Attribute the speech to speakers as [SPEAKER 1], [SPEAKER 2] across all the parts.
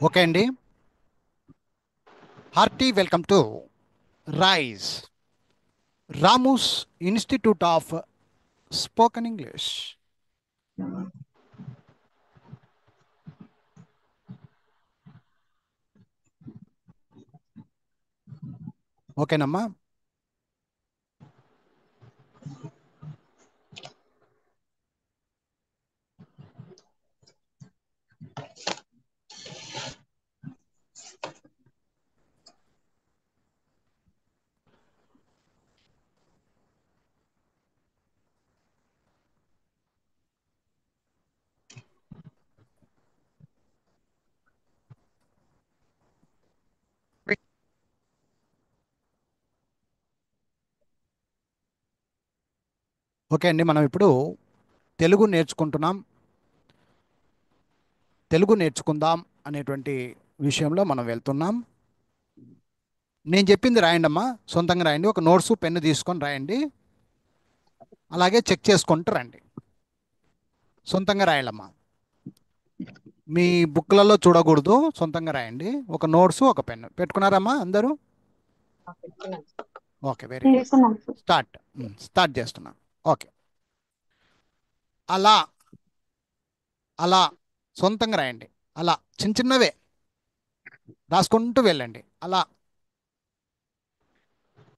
[SPEAKER 1] Okay అండి. Hearty welcome to Rise Ramu's Institute of Spoken English. ఓకేనమ్మా. Okay అండి, మనం ఇప్పుడు తెలుగు నేర్చుకుంటున్నాం. తెలుగు నేర్చుకుందాం అనేటువంటి విషయంలో మనం వెళ్తున్నాం. నేను చెప్పింది రాయండి అమ్మా, సొంతంగా రాయండి. ఒక నోట్సు పెన్ను తీసుకొని రాయండి. అలాగే చెక్ చేసుకుంటూ రండి. సొంతంగా రాయాలమ్మా, మీ బుక్లలో చూడకూడదు. సొంతంగా రాయండి. ఒక నోట్సు ఒక పెన్ను పెట్టుకున్నారమ్మా అందరూ? Okay, very good.
[SPEAKER 2] తీసుకున్నాం సార్.
[SPEAKER 1] స్టార్ట్. స్టార్ట్ చేస్తున్నా. ఓకే. అలా అలా సొంతంగా రాయండి. అలా చిన్న చిన్నవే రాసుకుంటూ వెళ్ళండి. అలా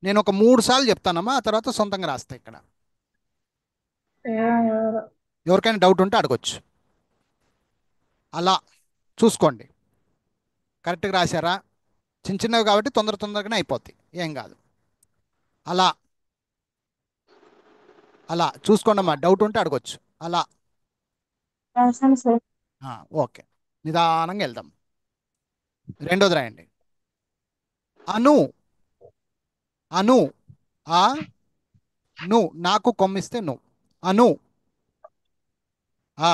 [SPEAKER 1] నేను ఒక 3 సార్లు చెప్తానమ్మా, ఆ తర్వాత సొంతంగా రాస్తా. ఇక్కడ
[SPEAKER 2] ఎవరు
[SPEAKER 1] ఎవరికైనా డౌట్ ఉంటే అడగొచ్చు. అలా చూసుకోండి, కరెక్ట్గా రాశారా? చిన్న చిన్నవి కాబట్టి తొందరగానే అయిపోతాయి, ఏం కాదు. అలా అలా చూసుకోండి అమ్మా, డౌట్ ఉంటే అడగొచ్చు. అలా.
[SPEAKER 2] రాశాను సార్.
[SPEAKER 1] ఓకే, నిదానంగా వెళ్దాం. రెండోది రాయండి. అను అను ఆ ను నాకు కొమ్మిస్తే ను. అను ఆ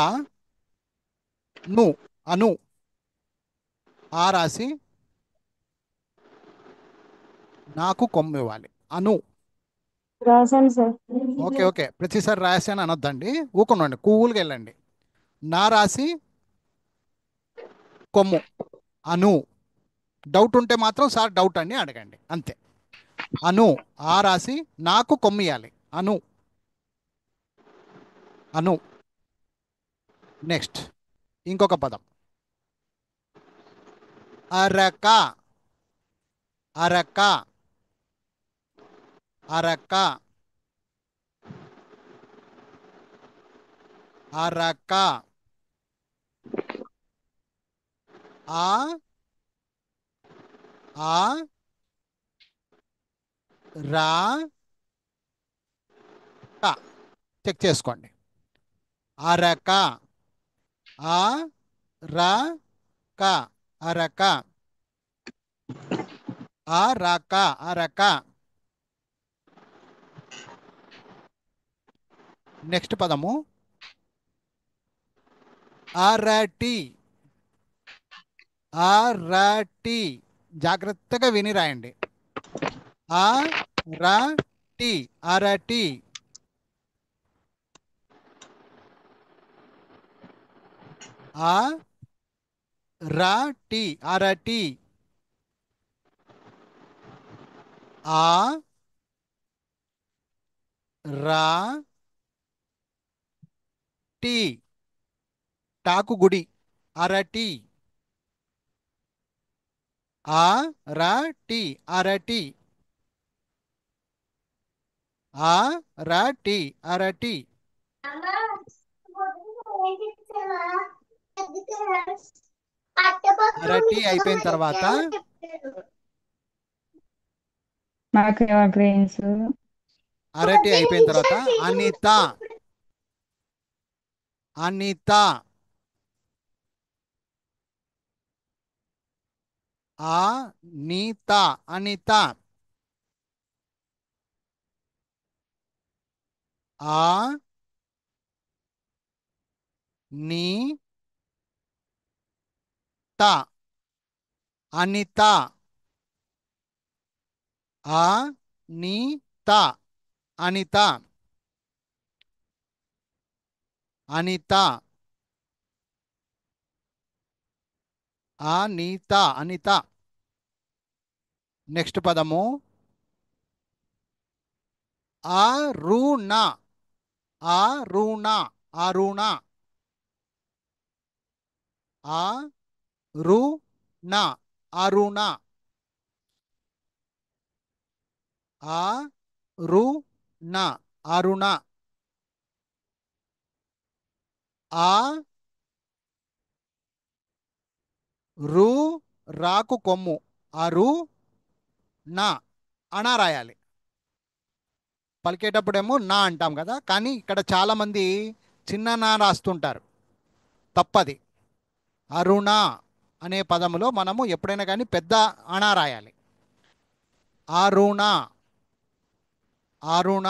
[SPEAKER 1] ను. అను ఆ రాసి నాకు కొమ్ము ఇవ్వాలి. అను.
[SPEAKER 2] రాశాను సార్.
[SPEAKER 1] ఓకే ఓకే, ప్రతిసారి రాశాను అనొద్దండి, ఊకొనండి, కూల్గా వెళ్ళండి. నా రాసి కొమ్ము. అను. డౌట్ ఉంటే మాత్రం సార్ డౌట్ అని అడగండి, అంతే. అను ఆ రాసి నాకు కొమ్ము ఇవ్వాలి. అను. అను. నెక్స్ట్ ఇంకొక పదం. అరక అరక అరక అరక ఆ ఆ రా క. చెక్ చేసుకోండి. అరక ఆ రా క. అరక అరక అరక. నెక్స్ట్ పదము అరటి అరటి. జాగ్రత్తగా విని రాయండి. అరటి అరటి. అరటి అరటి. ఆ రా టి. టాకు గుడి. అరటి అరటి అరటి అరటి అరటి. అరటి అయిపోయిన తర్వాత
[SPEAKER 2] నాకు గ్రెయిన్స్.
[SPEAKER 1] అరటి అయిపోయిన తర్వాత అనిత అనిత. అనిత అనిత. ఆ నీ త అనిత అనిత అనిత అనిత. అనిత అనిత. నెక్స్ట్ పదము అరుణ అరుణ అరుణ అరుణ అరుణ అరుణ అరుణ ఆ రు రాకు కొమ్ము అరు నా అనా రాయాలి. పలికేటప్పుడేమో నా అంటాం కదా, కానీ ఇక్కడ చాలామంది చిన్న నా రాస్తుంటారు, తప్పది. అరుణ అనే పదములో మనము ఎప్పుడైనా కానీ పెద్ద అనా రాయాలి. అరుణ అరుణ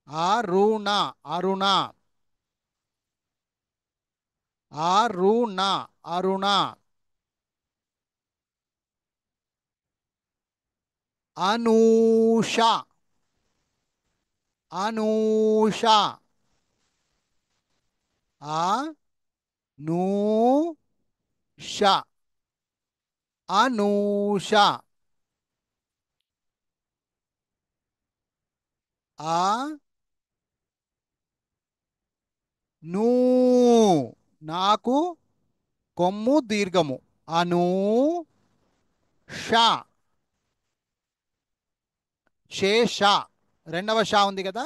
[SPEAKER 1] అరుణ అరుణ అరుణ అరుణ అనూష అనూష అనూష అనూష నూ నాకు కొమ్ము దీర్ఘము ష శేష రెండవ షా ఉంది కదా,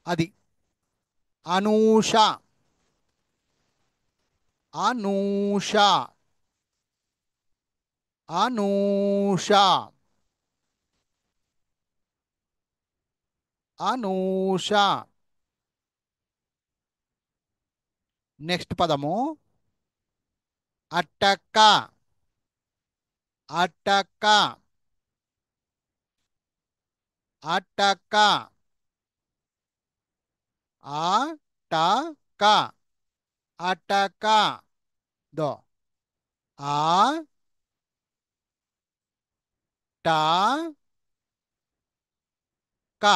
[SPEAKER 1] అది అనూష అనూష అనూష అనూష. నెక్స్ట్ పదము అట్టక్క అట్టక్క అట్టక్క అట్టక్క అట్టక్క దో ఆ ట క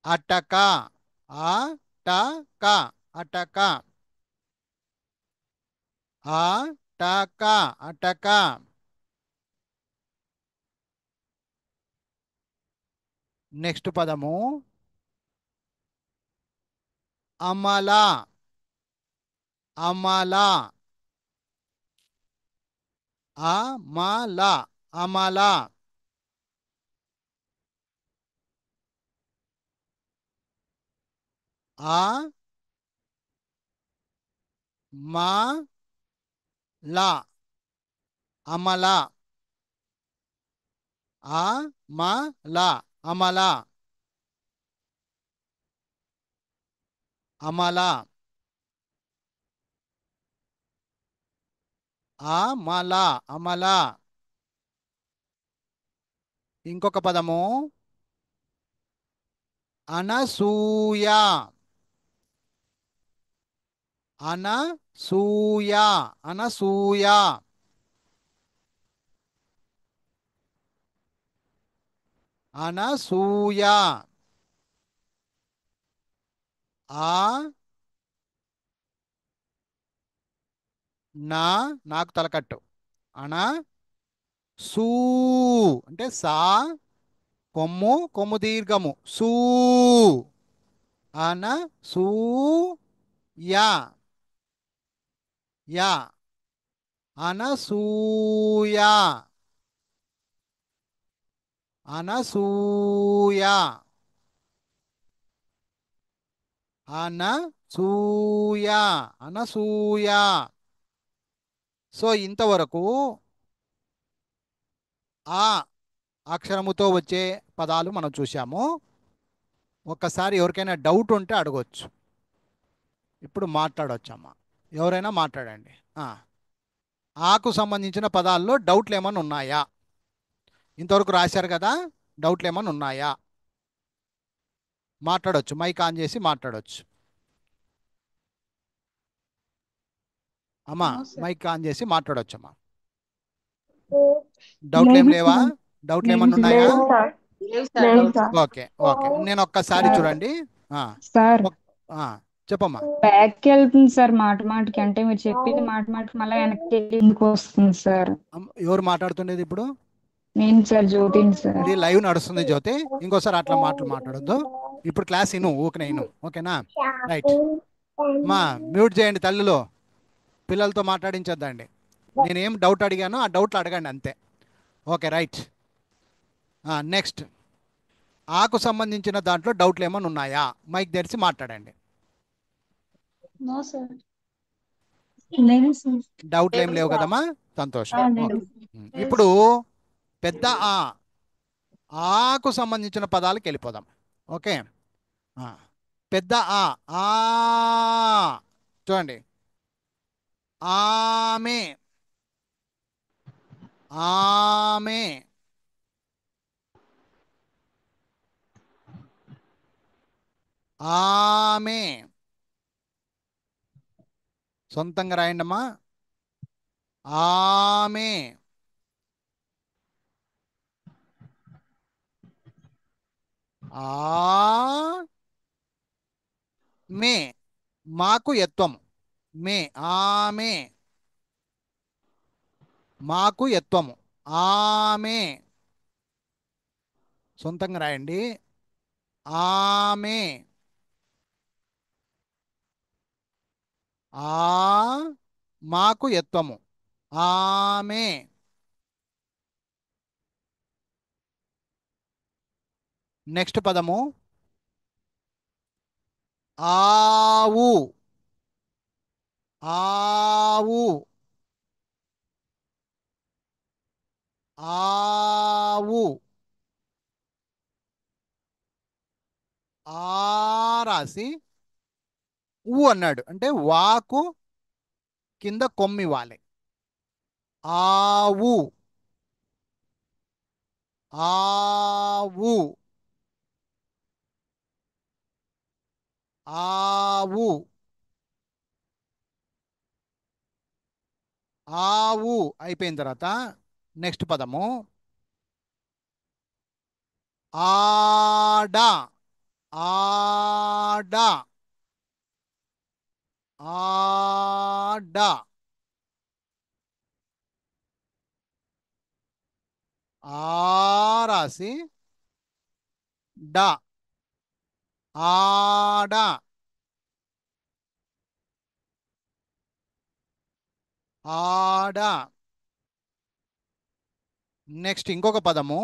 [SPEAKER 1] అట్టక అట్టక అట్టక అట్టక అట్టక. నెక్స్ట్ పదము అమల అమల అమల అమల ఆ మా లా అమల అమల అమల అమల అమల అమల. ఇంకొక పదము అనసూయ అనసూయ అనసూయ అనసూయ నాకు తలకట్టు అన సూ అంటే సా కొమ్ము కొమ్ము దీర్ఘము సూ అన సూ yeah yeah Anasuya Anasuya Anasuya Anasuya. So ఇంతవరకు ఆ అక్షరముతో వచ్చే పదాలు మనం చూసాము. ఒక్కసారి ఎవరికైనా డౌట్ ఉంటే అడగొచ్చు. ఇప్పుడు మాట్లాడవచ్చమ్మా, ఎవరైనా మాట్లాడండి. ఆకు సంబంధించిన పదాల్లో డౌట్లు ఏమైనా ఉన్నాయా? ఇంతవరకు రాశారు కదా, డౌట్లు ఏమైనా ఉన్నాయా? మాట్లాడవచ్చు, మైక్ ఆన్ చేసి మాట్లాడవచ్చు. అమ్మా మైక్ ఆన్ చేసి మాట్లాడవచ్చమ్మా. డౌట్లు ఏం లేవా? డౌట్లు ఏమన్నా ఉన్నాయా?
[SPEAKER 2] లేదు సార్. లేదు సార్.
[SPEAKER 1] ఓకే ఓకే, నేను ఒక్కసారి చూడండి.
[SPEAKER 2] సార్
[SPEAKER 1] ఒక్- ఆ, చెప్పమ్మా.
[SPEAKER 2] బ్యాక్కి వెళ్తుంది సార్ మాట మాటకి, అంటే మీరు చెప్పింది మాట మాటకి మళ్ళీ వెనక్కి వెళ్ళి ఎందుకు వస్తుంది సార్?
[SPEAKER 1] ఎవరు మాట్లాడుతుండేది ఇప్పుడు?
[SPEAKER 2] నేను సార్, జ్యోతిని సార్.
[SPEAKER 1] ఇది లైవ్ నడుస్తుంది జ్యోతి. ఇంకోసారి అట్లా మాటలు మాట్లాడొద్దు. ఇప్పుడు క్లాస్ ఇను, ఊకనే ఇను, ఓకేనా? రైట్. మా మ్యూట్ చేయండి తల్లులు. పిల్లలతో మాట్లాడించొద్దండి. నేనేం డౌట్ అడిగానో ఆ డౌట్లు అడగండి అంతే. Okay, right. నెక్స్ట్. ఆకు సంబంధించిన దాంట్లో డౌట్లు ఏమైనా ఉన్నాయా? మైక్ తెరిచి మాట్లాడండి.
[SPEAKER 2] No sir. లేదు సార్.
[SPEAKER 1] డౌట్లు ఏం
[SPEAKER 2] లేదు
[SPEAKER 1] లేవు
[SPEAKER 2] సార్.
[SPEAKER 1] కదమ్మా? సంతోషం.
[SPEAKER 2] లేదు.
[SPEAKER 1] ఓకే. ఇప్పుడు పెద్ద ఆ ఆకు సంబంధించిన పదాలకు వెళ్ళిపోదాం. ఓకే. ఆ. పెద్ద ఆ ఆ చూడండి. ఆమె ఆమె ఆమె. సొంతంగా రాయండమ్మా. ఆమె. ఆ మే. మాకు ఎత్వం. మే. ఆమె. మాకు ఎత్వము. ఆమె. సొంతంగా రాయండి. ఆమె. ఆ మాకు ఎత్వము. ఆమె. నెక్స్ట్ పదము ఆవు. ఆవు. ఆవు. రాసి ఊ అన్నాడు అంటే వాకు కింద కొమ్మివ్వాలి. ఆవు. ఆవు. ఆవు. ఆవు అయిపోయిన తర్వాత నెక్స్ట్ పదము ఆడ. ఆడ. ఆడ. రాసి డ. ఆడ. ఆడ. నెక్స్ట్ ఇంకొక పదము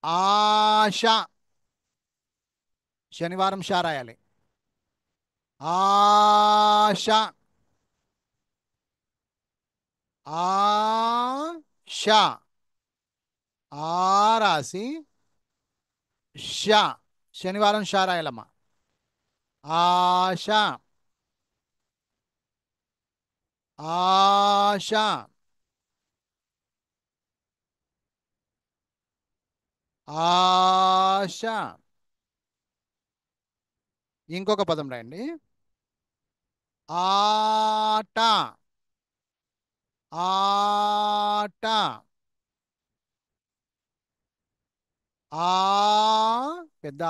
[SPEAKER 1] ఆశ. శనివారం షా రాయాలి. ఆశ. ఆశ. రాసి ష. శనివారం షా రాయాలమ్మా. ఆశ. ఆశ. ఆశ. ఇంకొక పదం రాయండి. ఆట. ఆట. ఆ పెద్ద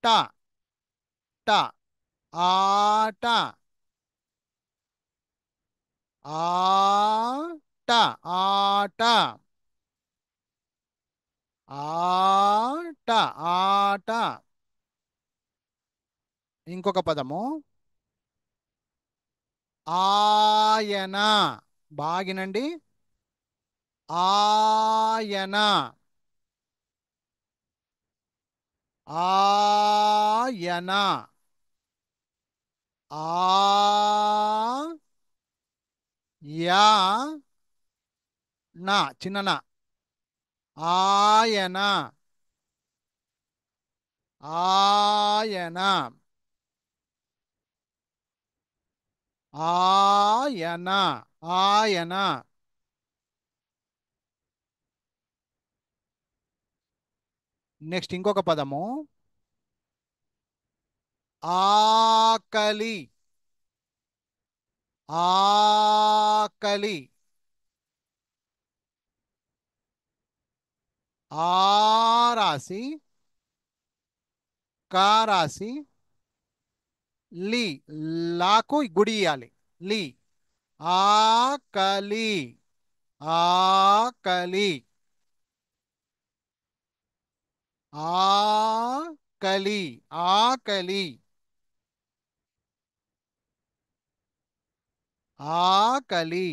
[SPEAKER 1] ట. ట. ఆట. ఆట. ఆట. ఆట. ఆట. ఇంకొక పదము ఆయన. బాగినండి. ఆయన. ఆయన. ఆ యా నా చిన్న నా. ఆయన. ఆయన. ఆయన. ఆయన. నెక్స్ట్ ఇంకొక పదము ఆకలి. ఆకలి. రాసి కా రాసి లీ, లాకు గుడి ఇయ్యాలి. లీ, ఆకలి, ఆకలి, ఆకలి, ఆకలి, ఆకలి.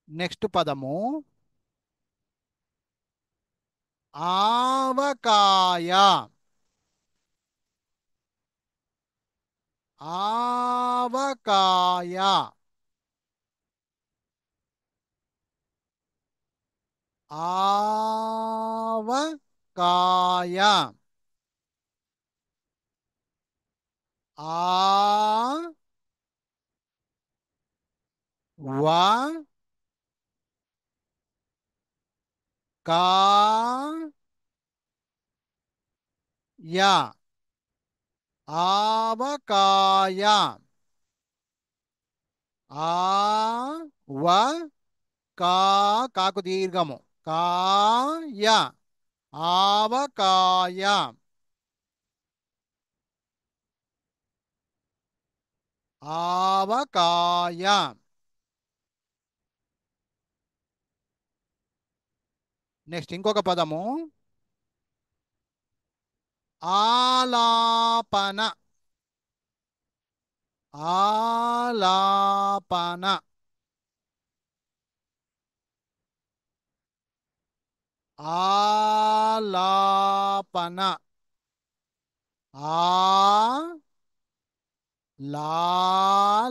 [SPEAKER 1] నెక్స్ట్ పదము ఆవకాయ, ఆవకాయ, ఆవకాయ, ఆ వ కా యా, ఆవకాయ, ఆ వ కా, కాకు దీర్ఘము, కాయ, ఆవకాయ, ఆవకాయ. నెక్స్ట్ ఇంకొక పదము ఆలాపన, ఆలాపన, ఆలాపన, ఆ లా,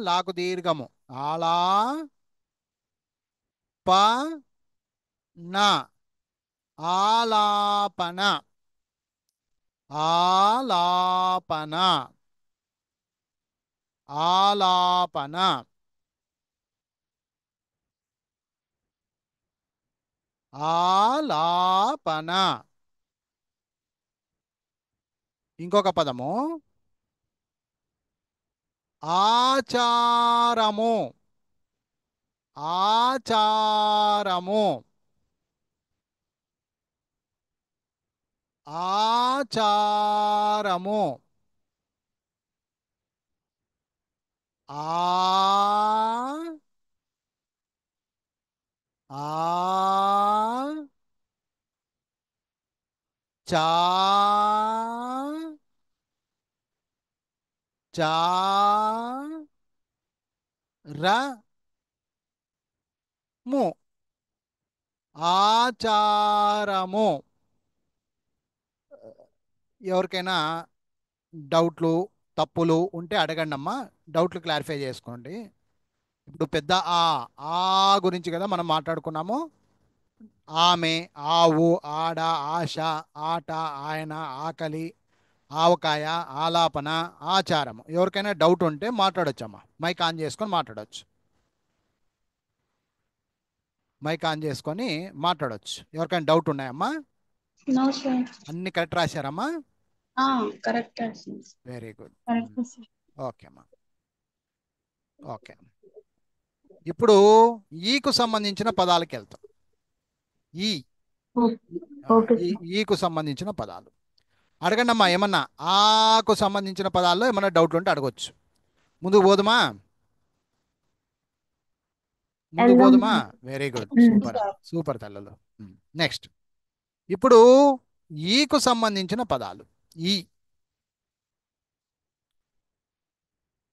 [SPEAKER 1] లాకు దీర్ఘము, ఆలా ప నా, ఆలాపన, ఆలాపన, ఆలాపన, ఆలాపన. ఇంకొక పదము ఆచారము, ఆచారము, ఆచారము, ఆ ఆ చా చా ర ము, ఆచారము. ఎవరికైనా డౌట్లు, తప్పులు ఉంటే అడగండి అమ్మా, డౌట్లు క్లారిఫై చేసుకోండి. ఇప్పుడు పెద్ద ఆ, ఆ గురించి కదా మనం మాట్లాడుకున్నాము. ఆమె, ఆవు, ఆడ, ఆశ, ఆట, ఆయన, ఆకలి, ఆవకాయ, ఆలాపన, ఆచారం. ఎవరికైనా డౌట్ ఉంటే మాట్లాడొచ్చమ్మా, మైక్ ఆన్ చేసుకొని మాట్లాడొచ్చు, మైక్ ఆన్ చేసుకొని మాట్లాడొచ్చు. ఎవరికైనా డౌట్ ఉన్నాయమ్మా?
[SPEAKER 3] No sir.
[SPEAKER 1] అన్ని కరెక్ట్ రాశారమ్మా?
[SPEAKER 3] Correct.
[SPEAKER 1] Very good.
[SPEAKER 2] Correct sir.
[SPEAKER 1] Okay అమ్మా, ఓకే. ఇప్పుడు ఈకు సంబంధించిన పదాలకి వెళ్తాం. ఈ ఆ,
[SPEAKER 2] ఓకే
[SPEAKER 1] ఈ
[SPEAKER 2] సార్.
[SPEAKER 1] ఈకు సంబంధించిన పదాలు అడగండి అమ్మా. ఏమన్నా ఆకు సంబంధించిన పదాల్లో ఏమన్నా డౌట్లు ఉంటే అడగొచ్చు. ముందుకు పోదుమా, ముందుకు
[SPEAKER 2] వెళ్దాం
[SPEAKER 1] పోదుమా?
[SPEAKER 2] సార్.
[SPEAKER 1] వెరీ గుడ్,
[SPEAKER 2] ఉమ్.
[SPEAKER 1] సూపర్ అమ్మా, సూపర్ తల్లులు. నెక్స్ట్ ఇప్పుడు ఈకు సంబంధించిన పదాలు. ఈ,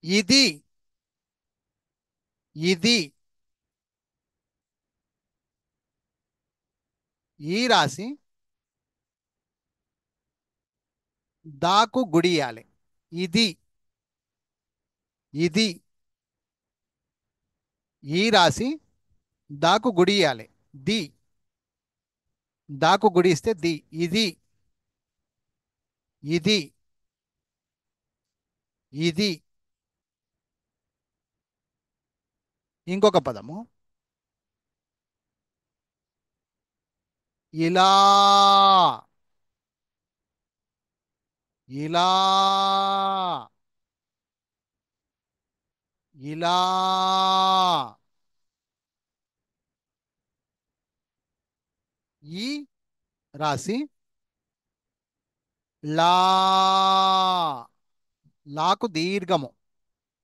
[SPEAKER 1] ఇది, ఇది, ఈ రాసి దాకు గుడియాలి. ఇది, ఇది, ఈ రాసి దాకు గుడియాలి. ది, దాకు గుడిస్తే ది, ఇది, ఇది, ఇది. ఇంకొక పదము ఇలా, ఇలా, ఇలా, ఈ రాసి లా, లాకు దీర్ఘము.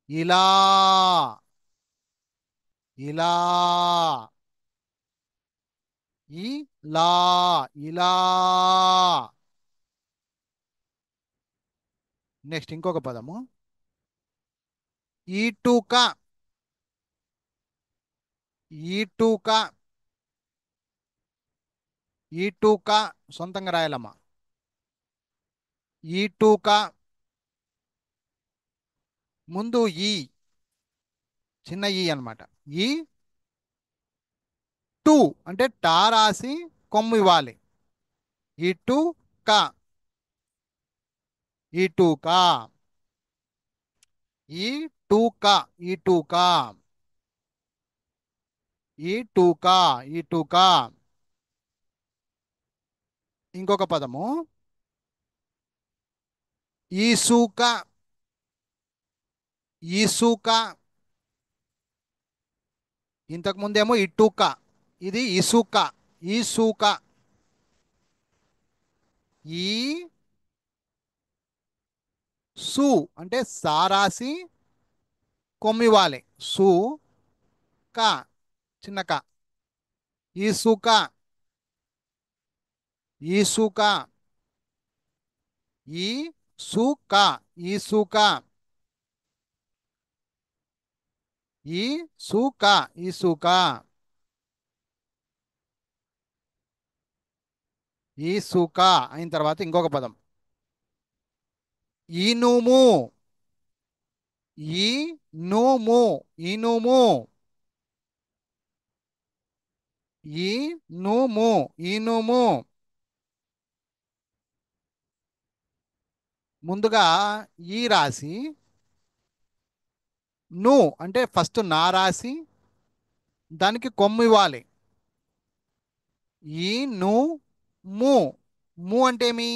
[SPEAKER 1] ఇలా, ఇలా, ఇలా, ఇలా. నెక్స్ట్ ఇంకొక పదము ఈటుక, ఈటుక, ఈటుక. సొంతంగా రాయాలమ్మా. ఈటుక ముందు ఈ, చిన్న ఈ అన్నమాట. ఈ టు అంటే టా రాసి కొమ్ము ఇవ్వాలి. ఇటుక, ఇటుక, ఈటుక, ఇటుక, ఈటుక, ఇటుక. ఇంకొక పదము ఇసుక, ఇసుక. ఇంతకు ముందేమో ఇటుక, ఇది ఇసుక, ఇసుక. ఈ సు అంటే సారాసి కొమ్మివాలి. సు క, చిన్న క. ఇసుక, ఇసుక, ఈ సుక, ఇసుక, ఈ సుక, ఇసుక, ఇసుక. అయిన తర్వాత ఇంకొక పదం ఇనుము, ఇనుము, ఇనుము, ఇనుము, ఇనుము. ముందుగా ఈ రాసి ను అంటే ఫస్ట్ నా రాసి దానికి కొమ్ము ఇవ్వాలి. ఈ ను ము, ము అంటే ఏమి?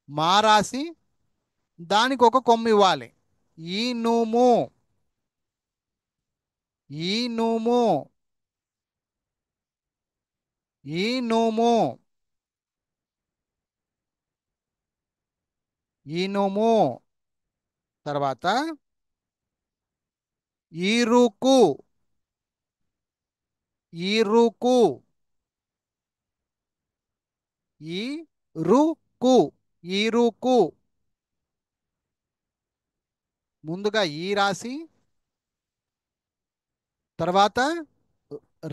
[SPEAKER 1] మా రాసి దానికి ఒక కొమ్ము ఇవ్వాలి. ఈనుము, ఈనుము, ఈనుము, ఈనుము. తర్వాత ఈరుకు, ఈరుకు, ఈరుకు, ఈరుకు. ముందుగా ఈ రాసి తర్వాత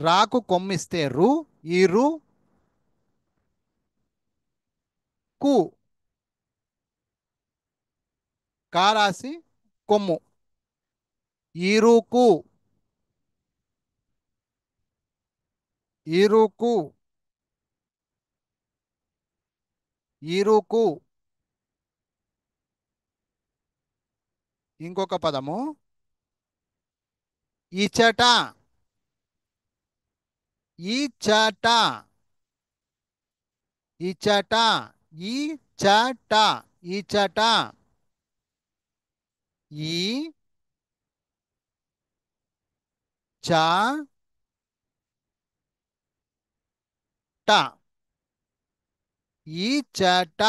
[SPEAKER 1] రాకు కొమ్మిస్తే రు, ఈరు కు, కా రాసి కొమ్ము. ఈరుకు, ఈరుకు, ఈరుకు. ఇంకొక పదము ఇచట, ఇచట, ఇచట, ఇచట, ఇచట. ఈ చ ట, ఇచట,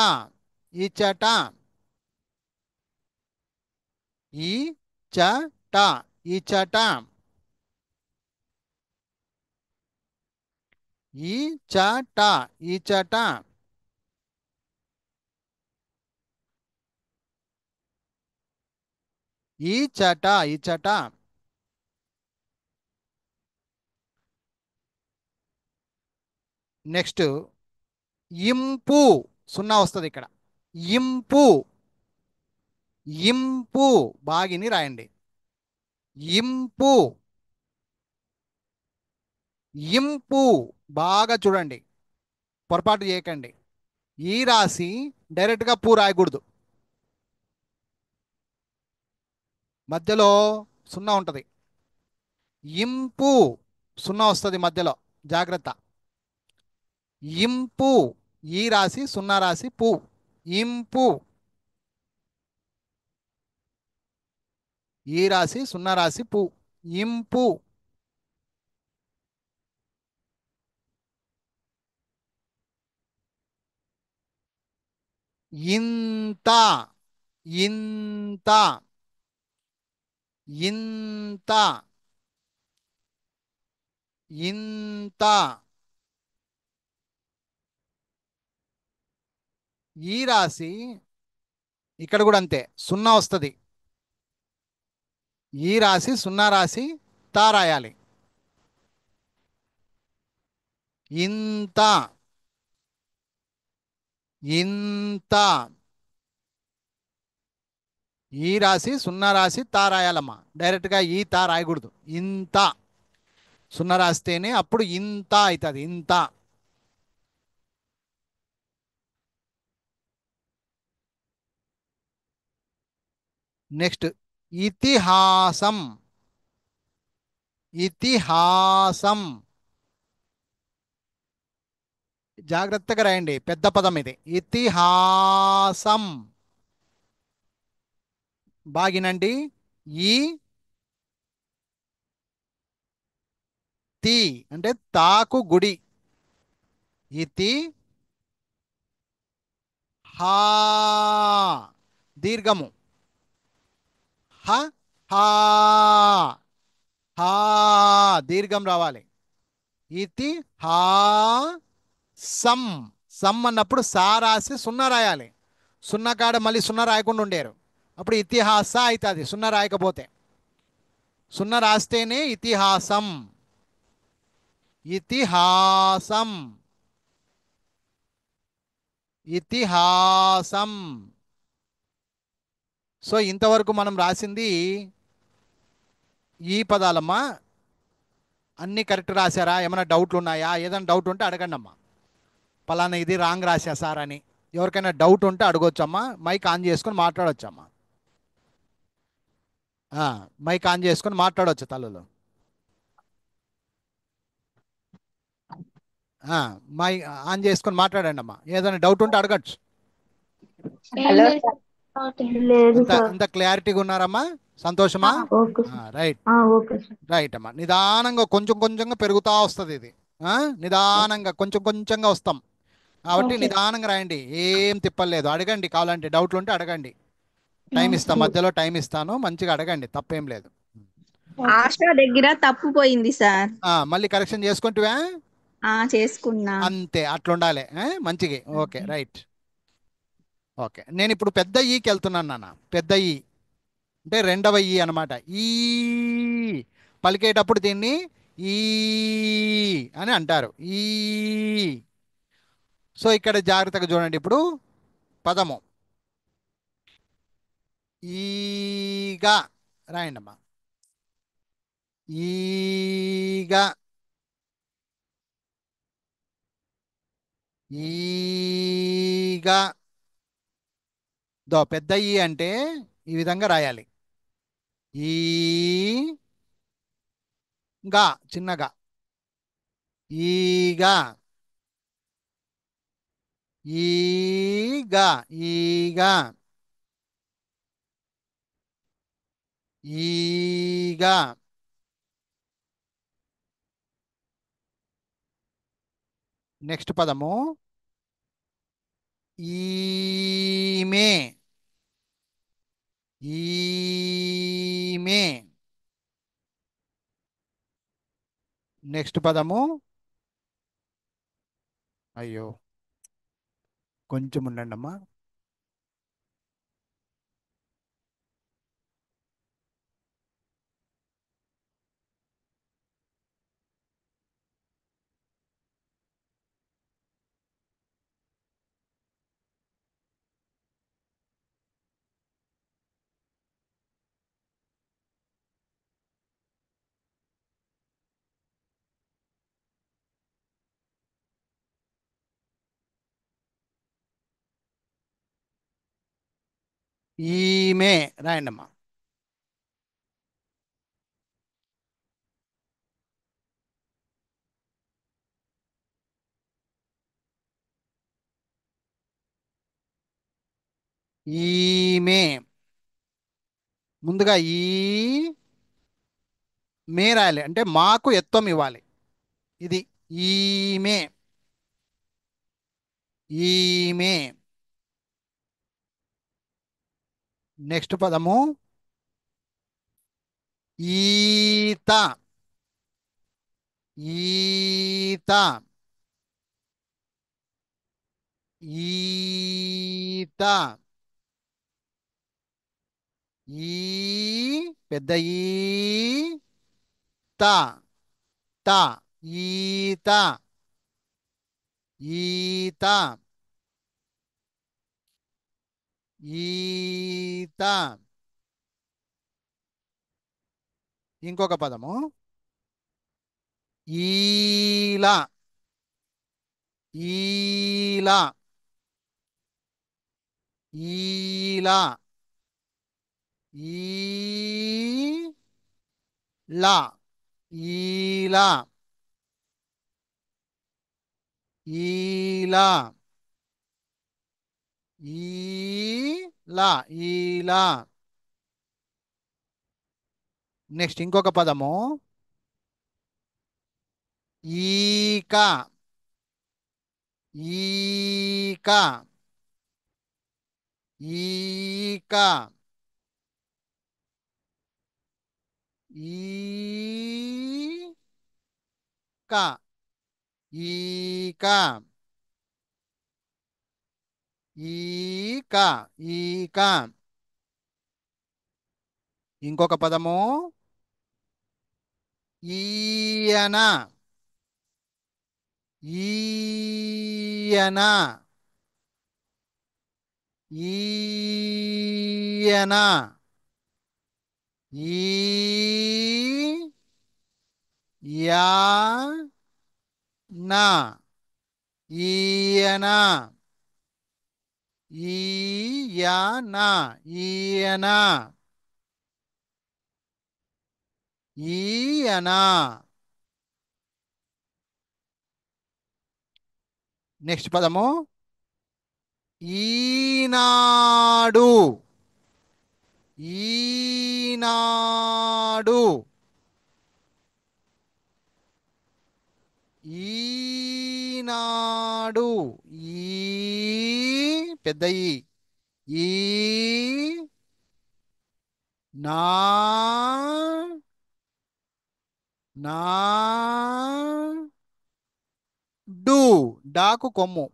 [SPEAKER 1] ఇచట, ఇచట, ఇచట, ఇచట, ఇచట. ఇచట, ఇచట. నెక్స్ట్ ఇంపు, సున్నా వస్తుంది ఇక్కడ. ఇంపు, ఇంపు. బాగిని రాయండి. ఇంపు, ఇంపు. బాగా చూడండి, పొరపాటు చేయకండి. ఈ రాసి డైరెక్ట్గా పూ రాయకూడదు. మధ్యలో సున్నా ఉంటుంది. ఇంపు, సున్నా వస్తుంది మధ్యలో, జాగ్రత్త. ఇంపు, ఈ రాసి సున్నా రాసి పు, ఇంపు. ఈ రాసి సున్నా రాసి పు, ఇంపు. ఇంత ఇంత ఇంత ఇంత. ఈ రాసి ఇక్కడ కూడా అంతే, సున్నా వస్తుంది. ఈ రాసి సున్నా రాసి తా రాయాలి. ఇంత ఇంత. ఈ రాసి సున్నా రాసి తా రాయాలమ్మా, డైరెక్ట్గా ఈ తా రాయకూడదు. ఇంత సున్నా రాస్తేనే అప్పుడు ఇంత అవుతుంది. ఇంత. నెక్స్ట్ ఇతిహాసం. ఇతిహాసం. జాగ్రత్తగా రాయండి, పెద్ద పదం ఇది. ఇతిహాసం. బాగినండి. ఈ తి అంటే తాకు గుడి. ఇతి హా దీర్ఘము. హ హా హా దీర్ఘం రావాలి. ఇతి హా సం. సం అన్నప్పుడు సా రాసి సున్నా రాయాలి. సున్నా కాడ మళ్ళీ సున్నా రాయకుండా ఉండేరు, అప్పుడు ఇతిహాస అవుతుంది. సున్నా రాయకపోతే, సున్నా రాస్తేనే ఇతిహాసం. ఇతిహాసం. ఇతిహాసం. సో ఇంతవరకు మనం రాసింది ఈ పదాలమ్మా. అన్నీ కరెక్ట్ రాశారా? ఏమైనా డౌట్లు ఉన్నాయా? ఏదైనా డౌట్ ఉంటే అడగండి అమ్మా. పలానా ఇది రాంగ్ రాశా సార్ అని ఎవరికైనా డౌట్ ఉంటే అడగొచ్చమ్మా. మైక్ ఆన్ చేసుకొని మాట్లాడొచ్చమ్మా. మైక్ ఆన్ చేసుకొని మాట్లాడవచ్చు తల్లులు. మై ఆన్ చేసుకొని మాట్లాడండి అమ్మా, ఏదైనా డౌట్ ఉంటే అడగచ్చు.
[SPEAKER 3] ఏం
[SPEAKER 4] హలో
[SPEAKER 3] లేదు
[SPEAKER 4] సార్.
[SPEAKER 3] డౌట్ ఏం
[SPEAKER 4] లేదు
[SPEAKER 1] అంత
[SPEAKER 4] సార్.
[SPEAKER 1] అంత క్లారిటీగా ఉన్నారమ్మా? సంతోషమా?
[SPEAKER 4] Okay sir.
[SPEAKER 1] Right.
[SPEAKER 4] Okay sir.
[SPEAKER 1] Right అమ్మా. నిదానంగా కొంచెం కొంచెంగా పెరుగుతూ వస్తుంది ఇది. నిదానంగా కొంచెం కొంచెంగా వస్తాం కాబట్టి
[SPEAKER 3] ఓకే
[SPEAKER 1] నిదానంగా రాయండి. ఏం తిప్పలేదు. అడగండి, కావాలంటే డౌట్లు ఉంటే అడగండి. టైం
[SPEAKER 3] నో
[SPEAKER 1] ఇస్తాను, మధ్యలో టైం ఇస్తాను, మంచిగా అడగండి, తప్పేం లేదు.
[SPEAKER 3] ఓకే
[SPEAKER 4] ఆశా దగ్గర తప్పు పోయింది సార్.
[SPEAKER 1] మళ్ళీ కరెక్షన్ చేసుకుంటువా?
[SPEAKER 4] చేసుకున్నా.
[SPEAKER 1] అంతే, అట్లుండాలి. మంచిగా. Okay right. ఓకే, నేను ఇప్పుడు పెద్ద ఈకి వెళ్తున్నాను నాన్న. పెద్ద ఈ అంటే రెండవ ఈ అనమాట. ఈ పలికేటప్పుడు దీన్ని ఈ అని అంటారు. ఈ. సో ఇక్కడ జాగ్రత్తగా చూడండి. ఇప్పుడు పదము ఈగా రాయండి అమ్మా. ఈగా. ఈగా. పెద్ద ఈ అంటే ఈ విధంగా రాయాలి. ఈ గా చిన్నగా. ఈగా. ఈగా. ఈగా. ఈగా. నెక్స్ట్ పదము ఈమె. ఈమె. నెక్స్ట్ పదము, అయ్యో కొంచెం ఉండండి అమ్మా. ఈమె రాయండి అమ్మా. ఈమె. ముందుగా ఈ మే రాయాలి, అంటే మాకు ఎత్తం ఇవ్వాలి. ఇది ఈమె. ఈమె. నెక్స్ట్ పదము ఈత. ఈత. ఈత. ఈ పెద్ద ఈ త. త. ఈత. ఈత. ఈత. ఇంకొక పదము ఈల. ఈల. ఈల. ఈల. ఈల. ఈల. ఈల. ఈల. నెక్స్ట్ ఇంకొక పదము ఈక. ఈక. ఈక. ఈక. ఈక. ఈక. ఈక. ఇంకొక పదము ఈయన. ఈయన. ఈయన. ఈ యా నా. ఈయన. ఈయన. ఈయన. ఈయన. నెక్స్ట్ పదము ఈనాడు. ఈనాడు. ఈనాడు. ఈ పెద్ద ఈ నా. నా. డు. డాకు కొమ్ము.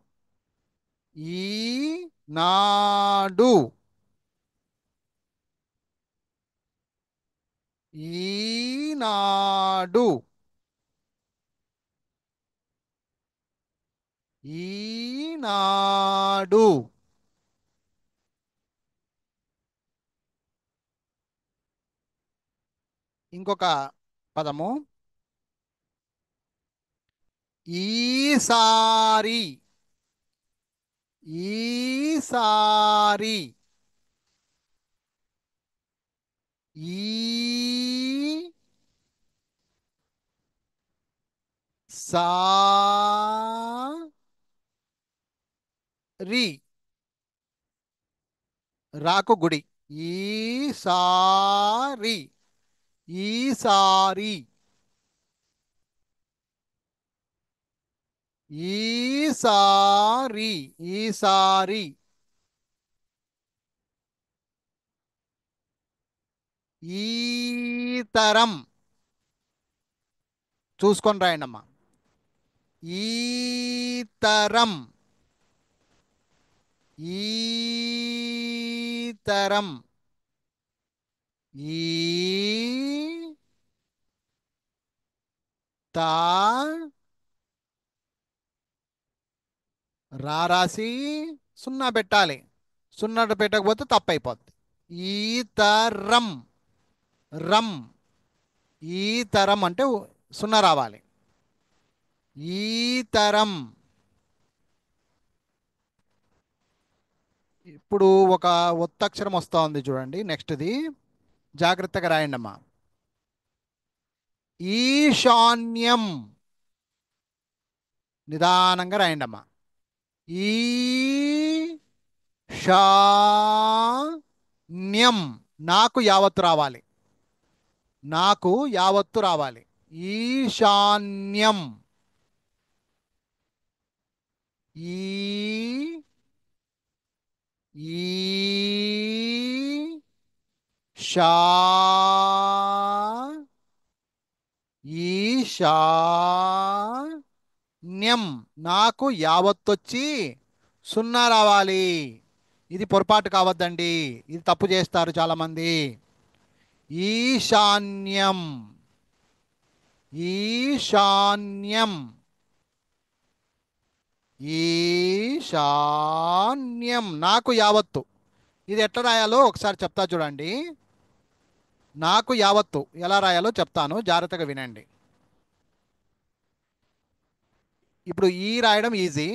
[SPEAKER 1] ఈ నాడు. ఈనాడు. ఈనాడు. ఇంకొక పదము ఈసారి. ఈసారి. ఈ సా రి. రాకు గుడి. ఈసారి. ఈసారి. ఈసారి. ఈసారి. ఈతరం. చూసుకొని రాయండి అమ్మా. ఈతరం. ఈతరం. ఈ తా రాసి సున్నా పెట్టాలి. సున్నా పెట్టకపోతే తప్పైపోద్ది. ఈతరం. రం. ఈతరం అంటే సున్నా రావాలి. ఈతరం. ఇప్పుడు ఒక ఒత్తక్షరం వస్తూ ఉంది చూడండి. నెక్స్ట్ది జాగ్రత్తగా రాయండి అమ్మా. ఈశాన్యం. నిదానంగా రాయండి అమ్మా. ఈ షాన్యం. నాకు యావత్తు రావాలి. నాకు యావత్తు రావాలి. ఈశాన్యం. ఈ ఈ షా ఈశాన్యం నాకు యావత్తొచ్చి సున్నా రావాలి. ఇది పొరపాటు కావద్దండి, ఇది తప్పు చేస్తారు చాలామంది. ఈశాన్యం ఈశాన్యం ఈశాన్యం నాకు యావత్తు. ఇది ఎట్లా రాయాలో ఒకసారి చెప్తా చూడండి. నాకు యావత్తు ఎలా రాయాలో చెప్తాను, జాగ్రత్తగా వినండి. ఇప్పుడు ఈ రాయడం ఈజీ,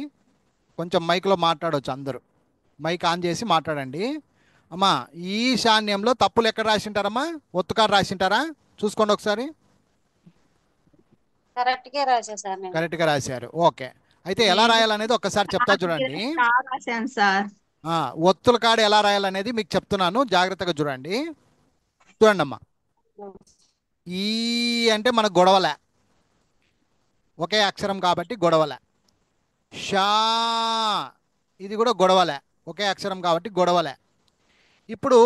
[SPEAKER 1] కొంచెం మైక్లో మాట్లాడవచ్చు అందరూ. మైక్ ఆన్ చేసి మాట్లాడండి. అమ్మా ఈశాన్యంలో తప్పులు ఎక్కడ రాసింటారమ్మా? ఒత్తుకారు రాసింటారా? చూసుకోండి ఒకసారి.
[SPEAKER 3] కరెక్ట్గా రాసేసాను నేను.
[SPEAKER 1] కరెక్ట్గా రాశారు, ఓకే. అయితే ఎలా రాయాలనేది ఒక్కసారి చెప్తా చూడండి.
[SPEAKER 4] షా రాశాను సార్.
[SPEAKER 1] ఒత్తుల కాడ ఎలా రాయాలనేది మీకు చెప్తున్నాను, జాగ్రత్తగా చూడండి. చూడండి అమ్మా, ఈ అంటే మనకు గొడవలే, ఒకే అక్షరం కాబట్టి గొడవలే. షా ఇది కూడా గొడవలే, ఒకే అక్షరం కాబట్టి గొడవలే. ఇప్పుడు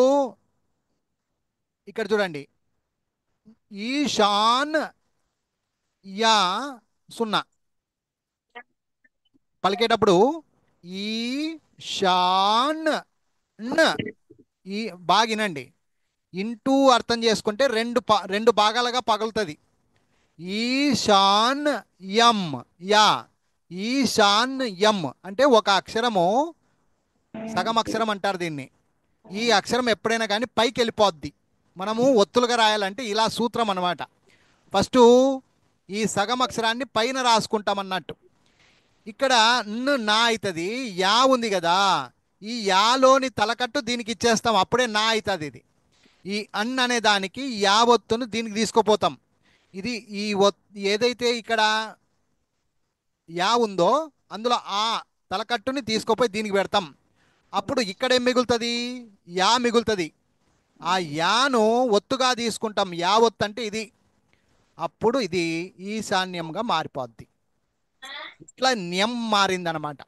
[SPEAKER 1] ఇక్కడ చూడండి, ఈశాన్ యా సున్నా పలికేటప్పుడు ఈశాన్ ఈ బాగా వినండి. ఇంటూ అర్థం చేసుకుంటే రెండు భాగాలుగా పగులుతుంది. ఈశాన్ యం యా ఈశాన్ యం అంటే ఒక అక్షరము సగం అక్షరం అంటారు దీన్ని. ఈ అక్షరం ఎప్పుడైనా కానీ పైకి వెళ్ళిపోద్ది. మనము ఒత్తులుగా రాయాలంటే ఇలా సూత్రం అన్నమాట. ఫస్ట్ ఈ సగం అక్షరాన్ని పైన రాసుకుంటాం అన్నట్టు. ఇక్కడ నా అవుతుంది, యా ఉంది కదా, ఈ యాలోని తలకట్టు దీనికి ఇచ్చేస్తాం, అప్పుడే నా అవుతుంది. ఇది ఈ అనే దానికి యా ఒత్తును దీనికి తీసుకుపోతాం. ఇది ఈ ఏదైతే ఇక్కడ యా ఉందో అందులో ఆ తలకట్టుని తీసుకుపోయి దీనికి పెడతాం. అప్పుడు ఇక్కడ ఏం మిగులుతుంది? యా మిగులుతుంది. ఆ యాను ఒత్తుగా తీసుకుంటాం, యా ఒత్తు అంటే ఇది. అప్పుడు ఇది ఈశాన్యంగా మారిపోద్ది. ఇట్లా న్యం మారిందనమాట.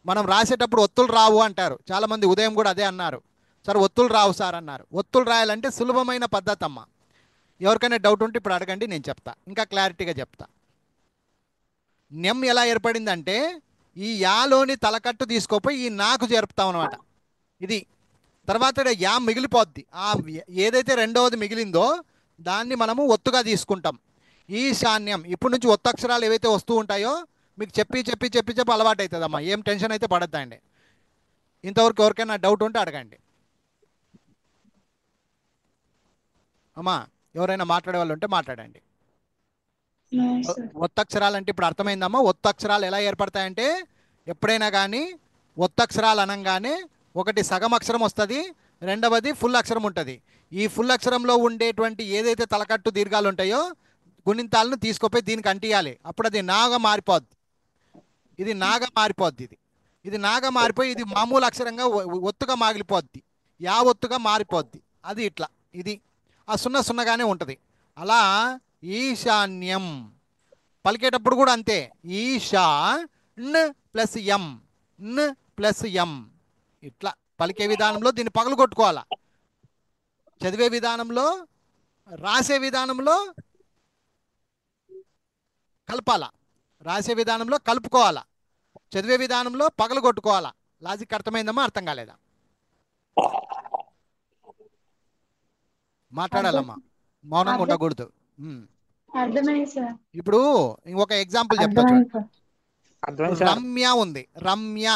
[SPEAKER 1] మనం రాసేటప్పుడు ఒత్తులు రావు అంటారు చాలామంది, ఉదయం కూడా అదే అన్నారు, సార్ ఒత్తులు రావు సార్ అన్నారు. ఒత్తులు రాయాలంటే సులభమైన పద్ధతి అమ్మ. ఎవరికైనా డౌట్ ఉంటే ఇప్పుడు అడగండి, నేను చెప్తా, ఇంకా క్లారిటీగా చెప్తా. న్యం ఎలా ఏర్పడిందంటే ఈ యాలోని తలకట్టు తీసుకోపోయి ఈ నాకు జరుపుతాం అనమాట. ఇది తర్వాత యా మిగిలిపోద్ది. ఆ ఏదైతే రెండవది మిగిలిందో దాన్ని మనము ఒత్తుగా తీసుకుంటాం. ఈశాన్యం ఇప్పటి నుంచి ఒత్తక్షరాలు ఏవైతే వస్తూ ఉంటాయో మీకు చెప్పి చెప్పి చెప్పి చెప్పి అలవాటు అవుతుందమ్మా. ఏం టెన్షన్ అయితే పడద్దండి. ఇంతవరకు ఎవరికైనా డౌట్ ఉంటే అడగండి అమ్మా. ఎవరైనా మాట్లాడే వాళ్ళు ఉంటే మాట్లాడండి. ఒత్తక్షరాలు అంటే ఇప్పుడు అర్థమైందమ్మా. ఒత్తక్షరాలు ఎలా ఏర్పడతాయంటే ఎప్పుడైనా కానీ ఒత్తక్షరాలు అనగానే ఒకటి సగం అక్షరం వస్తుంది, రెండవది ఫుల్ అక్షరం ఉంటుంది. ఈ ఫుల్ అక్షరంలో ఉండేటువంటి ఏదైతే తలకట్టు దీర్ఘాలు ఉంటాయో గుణింతాలను తీసుకుపోయి దీనికి అంటియాలి. అప్పుడు అది నాగా మారిపోద్ది. ఇది నాగా మారిపోద్ది. ఇది నాగా మారిపోయి ఇది మామూలు అక్షరంగా ఒత్తుగా మాగిలిపోద్ది, యా ఒత్తుగా మారిపోద్ది. అది ఇట్లా ఇది ఆ సున్న సున్నగానే ఉంటుంది. అలా ఈశాన్యం పలికేటప్పుడు కూడా అంతే. ఈశా న్ ప్లస్ ఎం, న్ ప్లస్ ఎం, ఇట్లా పలికే విధానంలో దీన్ని పగలు కొట్టుకోవాలా. చదివే విధానంలో, రాసే విధానంలో కలపాలా. రాసే విధానంలో కలుపుకోవాలా, చదివే విధానంలో పగలు కొట్టుకోవాలా. లాజిక్ అర్థమైందమ్మా? అర్థం కాలేదా? మాట్లాడాలమ్మా, మౌనంగా ఉండకూడదు.
[SPEAKER 2] అర్థమైంది సార్.
[SPEAKER 1] ఇప్పుడు ఇంకొక ఎగ్జాంపుల్ చెప్తా చూడండి. రమ్య ఉంది. రమ్య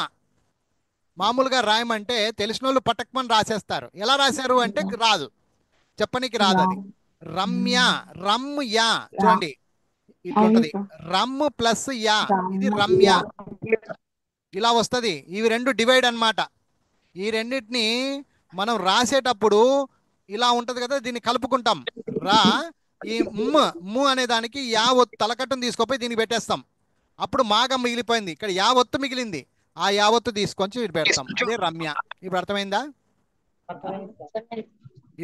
[SPEAKER 1] మామూలుగా రాయమంటే తెలిసిన వాళ్ళు పటక్మని రాసేస్తారు. ఎలా రాశారు అంటే రాదు, చెప్పనీకి రాదు. అది రమ్య, రమ్ యా చూడండి ఇట్లుంటది. రమ్ ప్లస్ యా, ఇది రమ్య, ఇలా వస్తుంది. ఇవి రెండు డివైడ్ అన్నమాట. ఈ రెండింటిని మనం రాసేటప్పుడు ఇలా ఉంటది కదా, దీన్ని కలుపుకుంటాం. రా ఈ ము అనే దానికి యా ఒత్తు తలకట్టును తీసుకుపోయి దీనికి పెట్టేస్తాం. అప్పుడు మాగా మిగిలిపోయింది, ఇక్కడ యా ఒత్తు మిగిలింది, ఆ యావత్తు తీసుకొని ఇటు పెడతాం. అదే రమ్య. ఇప్పుడు అర్థమైందా?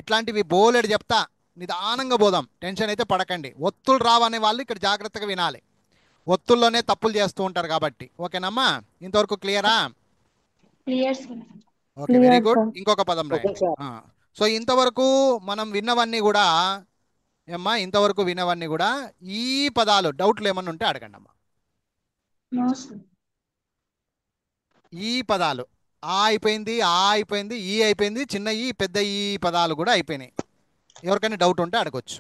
[SPEAKER 1] ఇట్లాంటివి బోలెడు చెప్తా, నిదానంగా పోదాం, టెన్షన్ అయితే పడకండి. ఒత్తులు రావనే వాళ్ళు ఇక్కడ జాగ్రత్తగా వినాలి. ఒత్తుల్లోనే తప్పులు చేస్తూ ఉంటారు కాబట్టి. ఓకేనమ్మా? ఇంతవరకు క్లియరా?
[SPEAKER 2] Clear
[SPEAKER 1] okay, very good. ఇంకొక పదం రాయండి. సో ఇంతవరకు మనం విన్నవన్నీ కూడా ఏమ్మా, ఇంతవరకు విన్నవన్నీ కూడా ఈ పదాలు డౌట్లు ఏమన్నా ఉంటే అడగండి అమ్మా.
[SPEAKER 3] No sir.
[SPEAKER 1] ఈ పదాలు ఆ అయిపోయింది, ఆ అయిపోయింది, ఈ అయిపోయింది, చిన్న ఈ పెద్ద ఈ పదాలు కూడా అయిపోయినాయి. ఎవరికైనా డౌట్ ఉంటే అడగొచ్చు.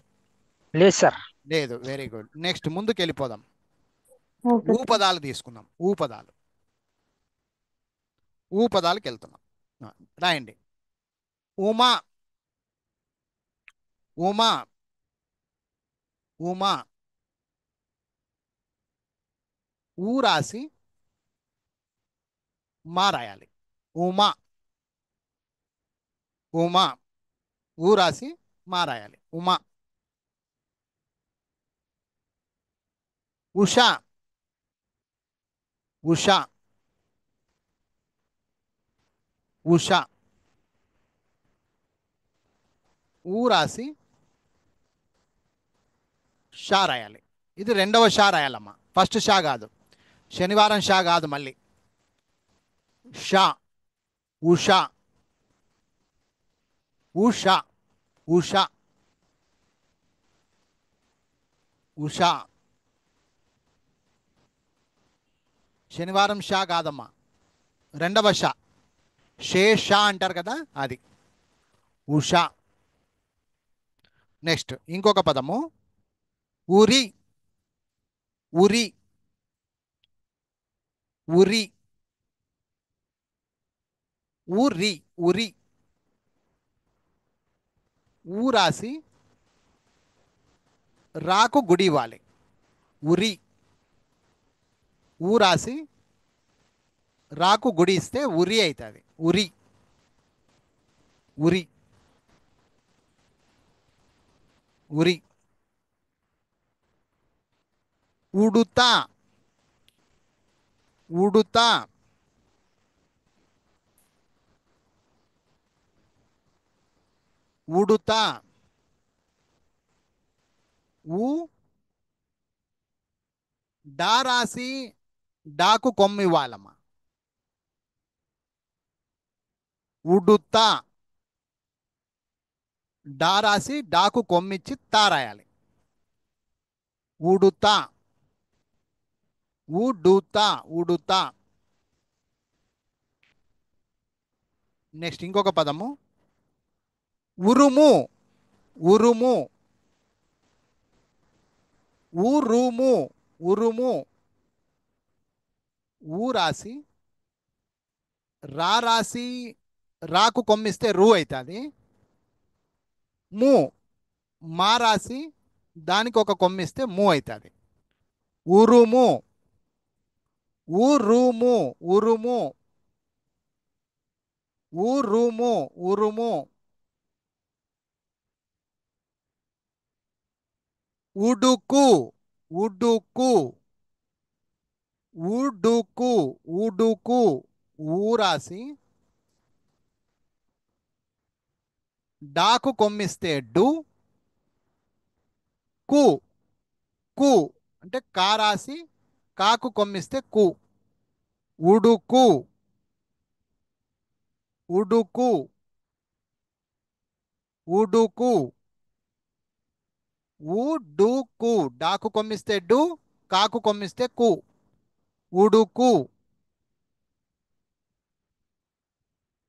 [SPEAKER 5] లేదు సార్.
[SPEAKER 1] లేదు, వెరీ గుడ్. నెక్స్ట్ ముందుకు వెళ్ళిపోదాం.
[SPEAKER 2] ఓకే
[SPEAKER 1] ఊ పదాలు తీసుకుందాం. ఊ పదాలు, ఊ పదాలకు వెళ్తున్నాం. రాయండి. ఉమా, ఉమా, ఉమా. ఊ రాసి మా రాయాలి. ఉమా, ఉమా. ఊ రాసి మా రాయాలి. ఉమా. ఉషా, ఉషా, ఉషా. ఊ రాసి షా రాయాలి. ఇది రెండవ షా రాయాలమ్మా, ఫస్ట్ షా కాదు. శనివారం షా కాదు, మళ్ళీ షా. ఉషా, ఉషా, ఉషా, ఉషా. శనివారం షా కాదమ్మా, రెండవ షా. షా అంటారు కదా, అది ఉషా. నెక్స్ట్ ఇంకొక పదము ఉరి, ఉరి, ఉరి, ఉరి, ఉరి. ఊ రాసి రాకు గుడి ఇవ్వాలి. ఉరి. ఊ రాసి రాకు గుడి ఇస్తే ఉరి అవుతుంది. ఉరి, ఉరి, ఉరి. ఉడుతా, ఉడుతా, ఉడుతా. ఊ డా రాసి డాకు కొమ్మి ఇవ్వాలమ్మా. ఉడుతా. డా రాసి డాకు కొమ్మిచ్చి తా రాయాలి. ఉడుతా, ఉడుతా, ఉడుతా. నెక్స్ట్ ఇంకొక పదము ఉరుము, ఉరుము, ఉరుము, ఉరుము. ఊ రాసి రా రాసి రాకు కొమ్మిస్తే రూ అవుతుంది. ము మా రాసి దానికి ఒక కొమ్మిస్తే ము అవుతుంది. ఉరుము, ఉరుము, ఉరుము, ఉరుము, ఉరుము. ఉడుకు, ఉడుకు, ఉడుకు, ఉడుకు. ఊ రాసి డాకు కొమ్మిస్తే డు, కు, కు అంటే కా రాసి కాకు కొమ్మిస్తే కు. ఉడుకు, ఉడుకు, ఉడుకు, ఉడుకు. డాకు కొమ్మిస్తే డు, కాకు కొమ్మిస్తే కు. ఉడుకు,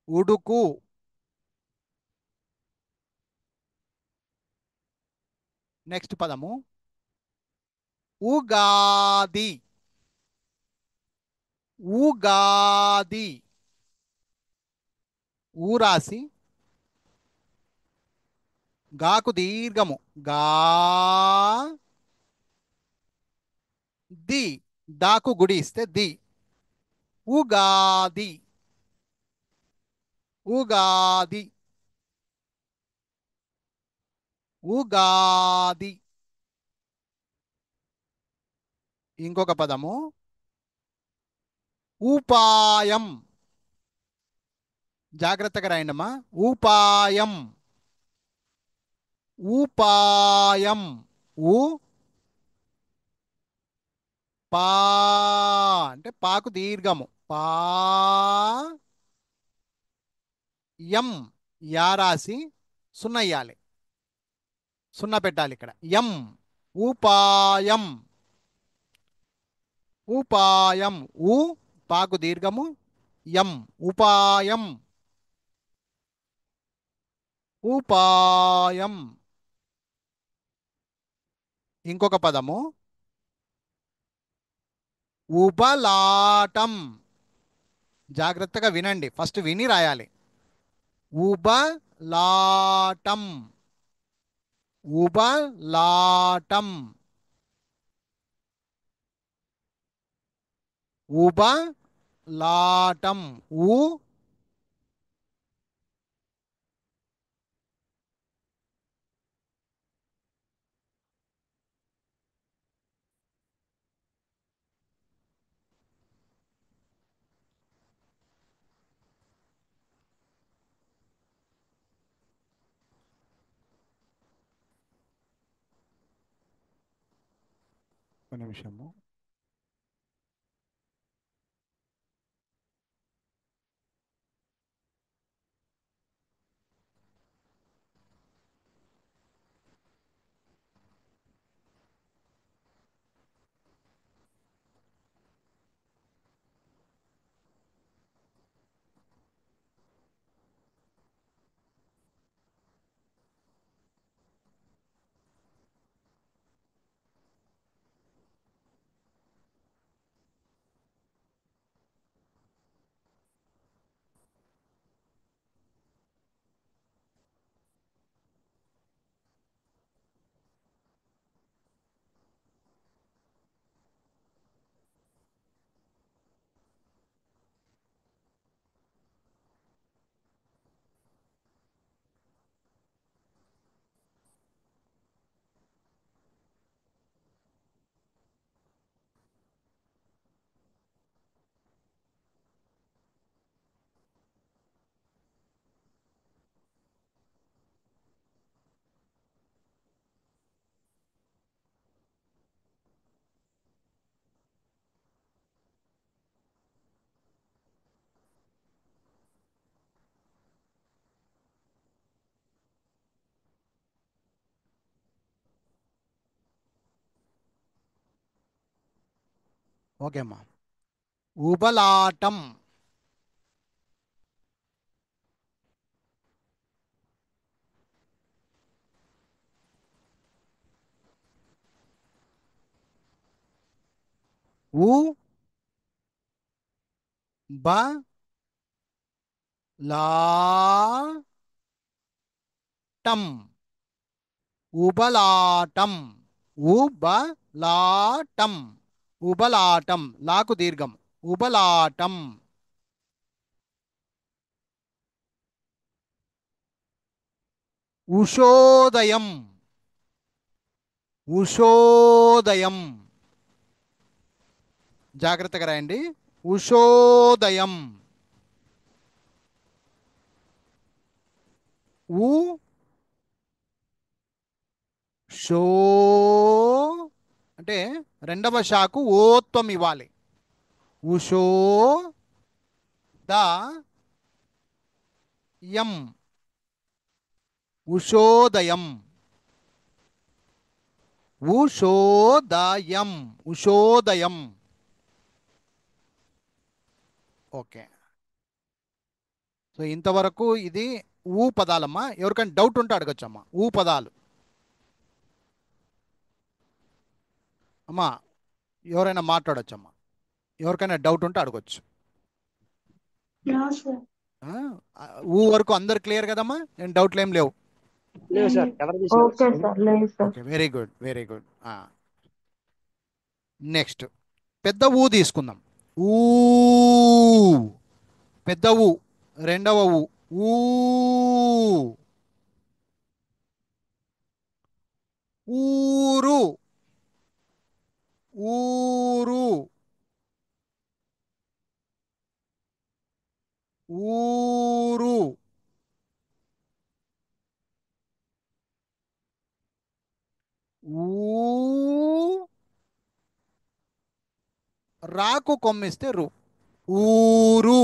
[SPEAKER 1] ఉడుకు. నెక్స్ట్ పదము ఉగాది, ఉగాది. ఊ రాసి గాకు దీర్ఘము గా, ది దాకు గుడి ఇస్తే ది. ఉగాది, ఉగాది, ఉగాది. ఇంకొక పదము ఉపాయం. జాగ్రత్తగా రాయండమ్మా. ఉపాయం, ఉపాయం. ఊ పా అంటే పాకు దీర్ఘము పా. యం, యా రాసి సున్నా ఇయ్యాలి, సున్నా పెట్టాలి ఇక్కడ. యం, ఉపాయం, ఉపాయం. ఉ పాకు దీర్ఘము, యం, ఉపాయం, ఉపాయం. ఇంకొక పదము ఉబలాటం. జాగ్రత్తగా వినండి, ఫస్ట్ విని రాయాలి. ఉబలాటం, ఉబలాటం, ఉబలాటం. ఉ ఒక నిమిషము. ఓకే అమ్మా. ఉబలాటం, ఉ బ లా టం, ఉబలాటం, ఉబలాటం, ఉబలాటం. లాకు దీర్ఘం, ఉబలాటం. ఉషోదయం, ఉషోదయం. జాగ్రత్తగా రాయండి. ఉషోదయం. ఉ షో అంటే రెండవ షాకు ఓత్వం ఇవ్వాలి. ఉషో ద యం, ఉషోదయం, ఉషోదయం, ఉషోదయం. ఓకే. సో ఇంతవరకు ఇది ఊ పదాలమ్మా. ఎవరికైనా డౌట్ ఉంటే అడగచ్చమ్మా. ఊ పదాలు అమ్మా, ఎవరైనా మాట్లాడొచ్చమ్మా. ఎవరికైనా డౌట్ ఉంటే అడగొచ్చు.
[SPEAKER 3] No, sir.
[SPEAKER 1] ఆ? ఊ వరకు అందరు క్లియర్ కదమ్మా, ఏం డౌట్లు ఏం లేవు.
[SPEAKER 5] లేవు సార్, కవర్ చేశారు.
[SPEAKER 2] ఓకే సార్, లేదు sir.
[SPEAKER 1] Okay, very good, very good. Next పెద్ద ఊ తీసుకుందాం. ఊ, పెద్ద ఊ, రెండవ ఊ. ఊ, ఊరు, ఊరు, ఊరు, ఊ రాకు కొమ్మిస్తే రు. ఊరు,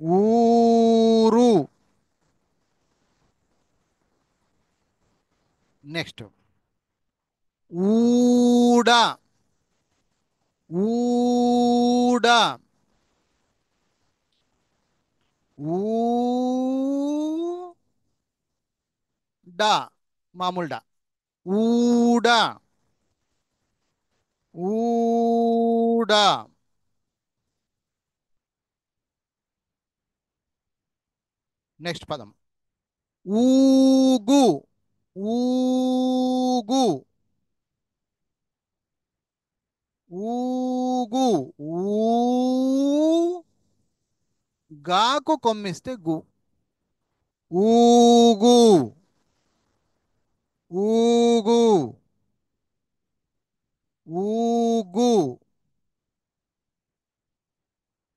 [SPEAKER 1] ఊరు. నెక్స్ట్ ఊడ. ఊడ. ఊ డా మామూలు డా. ఊడ. ఊడ. నెక్స్ట్ పదం ఊగు. ఊగు. ఊగు. ఊ గాకు కొమ్మిస్తే గు. ఊగు. ఊగు. ఊగు.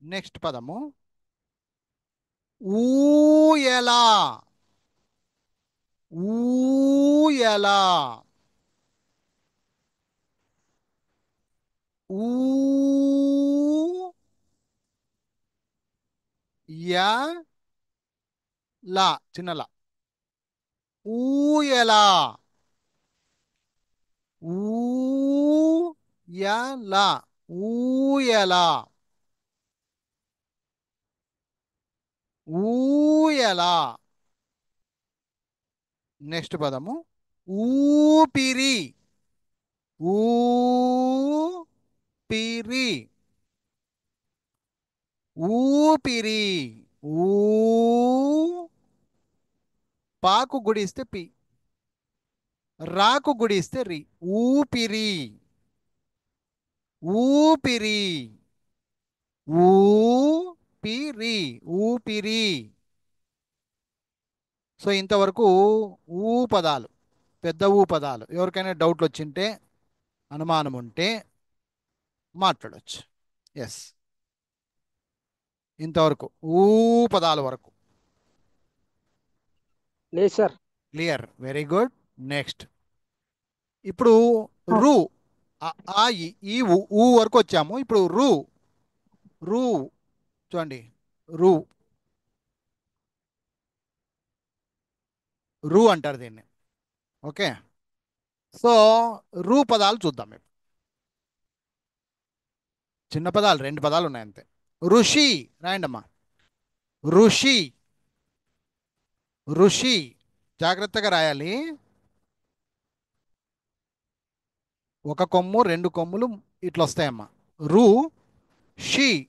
[SPEAKER 1] నెక్స్ట్ పదము ఊయల. ఊయల. ఊ యా లా చిన్న లా. ఊయల. ఊయల. ఊయల. ఊయల. నెక్స్ట్ పదము ఊపిరి. ఊపిరి. ఊపిరి. ఊ పాకు గుడిస్తే పి. రాకు గుడిస్తే రి. ఊపిరి. ఊపిరి. ఊపిరి. ఊపిరి. సో ఇంతవరకు ఊ పదాలు, పెద్ద ఊ పదాలు. ఎవరికైనా డౌట్లు వచ్చింటే, అనుమానం ఉంటే మాట్లాడవచ్చు. ఎస్, ఇంతవరకు ఊ పదాల వరకు
[SPEAKER 5] లేదు sir.
[SPEAKER 1] Clear. Very good. Next ఇప్పుడు రు. ఆ, ఆ, ఈ ఊ వరకు వచ్చాము. ఇప్పుడు రు. రు చూడండి. రు. రు అంటారు దీన్ని. ఓకే. సో రు పదాలు చూద్దాం. ఇప్పుడు చిన్న పదాలు, రెండు పదాలు ఉన్నాయి అంతే. ఋషి రాయండమ్మా. ఋషి. ఋషి జాగ్రత్తగా రాయాలి. ఒక కొమ్ము, రెండు కొమ్ములు ఇట్లా వస్తాయమ్మా. రు షి.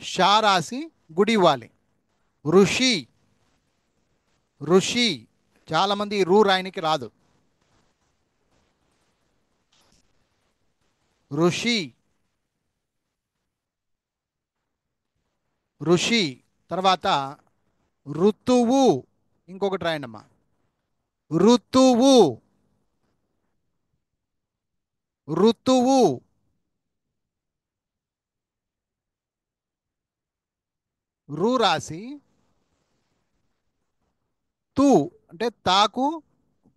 [SPEAKER 1] షా రాసి గుడి ఇవ్వాలి. ఋషి. ఋషి. చాలామంది రూ రాయనికి రాదు. ఋషి. ఋషి. తర్వాత ఋతువు. ఇంకొకటి రాయండమ్మా. ఋతువు. ఋతువు. రు రాసి తూ అంటే తాకు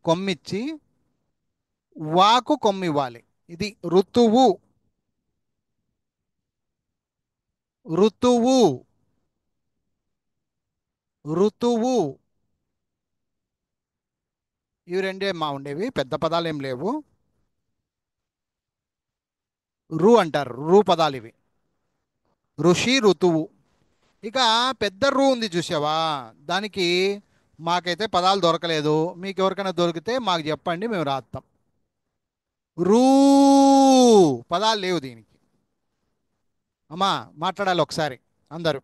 [SPEAKER 1] కొమ్మిచ్చి వాకు కొమ్మివ్వాలి. ఇది ఋతువు. ఋతువు. ఋతువు. ఇవి రెండే మా ఉండేవి, పెద్ద పదాలు ఏం లేవు. రు అంటారు, రు పదాలు ఇవి. ఋషి, ఋతువు. ఇక పెద్ద రు ఉంది చూసావా, దానికి మాకైతే పదాలు దొరకలేదు. మీకు ఎవరికైనా దొరికితే మాకు చెప్పండి, మేము రాస్తాం. రూ పదాలు లేవు దీనికి. అమ్మా మాట్లాడాలి ఒకసారి అందరూ.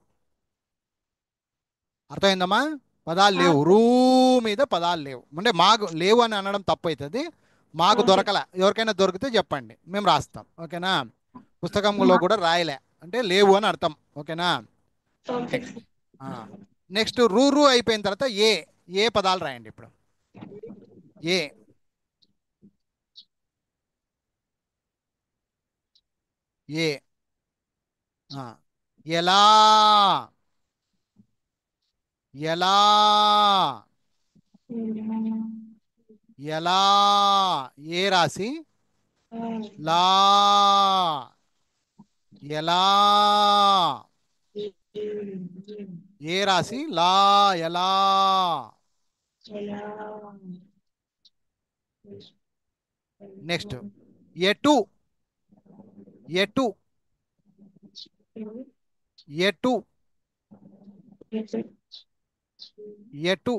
[SPEAKER 1] అర్థమైందమ్మా? పదాలు లేవు. రూ మీద పదాలు లేవు. అంటే మాకు లేవు అని అనడం తప్పు అవుతుంది. మాకు దొరకలే. ఎవరికైనా దొరికితే చెప్పండి, మేము రాస్తాం. ఓకేనా? పుస్తకంలో కూడా రాయలే అంటే లేవు అని అర్థం. ఓకేనా? నెక్స్ట్ రూ రూ అయిపోయిన తర్వాత ఏ. ఏ పదాలు రాయండి ఇప్పుడు. ఏ. ఏ. ఎలా. ఎలా. ఎలా. ఏ రాసి లా. ఎలా. ఏ రాసి లా ఎలా. నెక్స్ట్ ఎటు ఎటు ఎటు ఎటు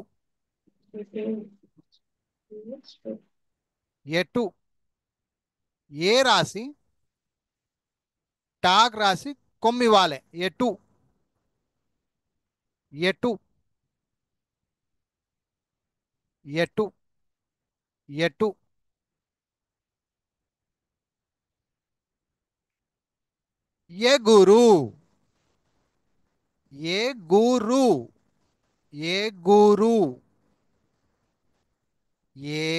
[SPEAKER 1] ఎటు ఏ రాసి టాక్ రాసి కొమ్మివ్వాలి. ఎటు ఎటు ఎటు ఎటు ఎగురు ఎగురు ఎగురు ఏ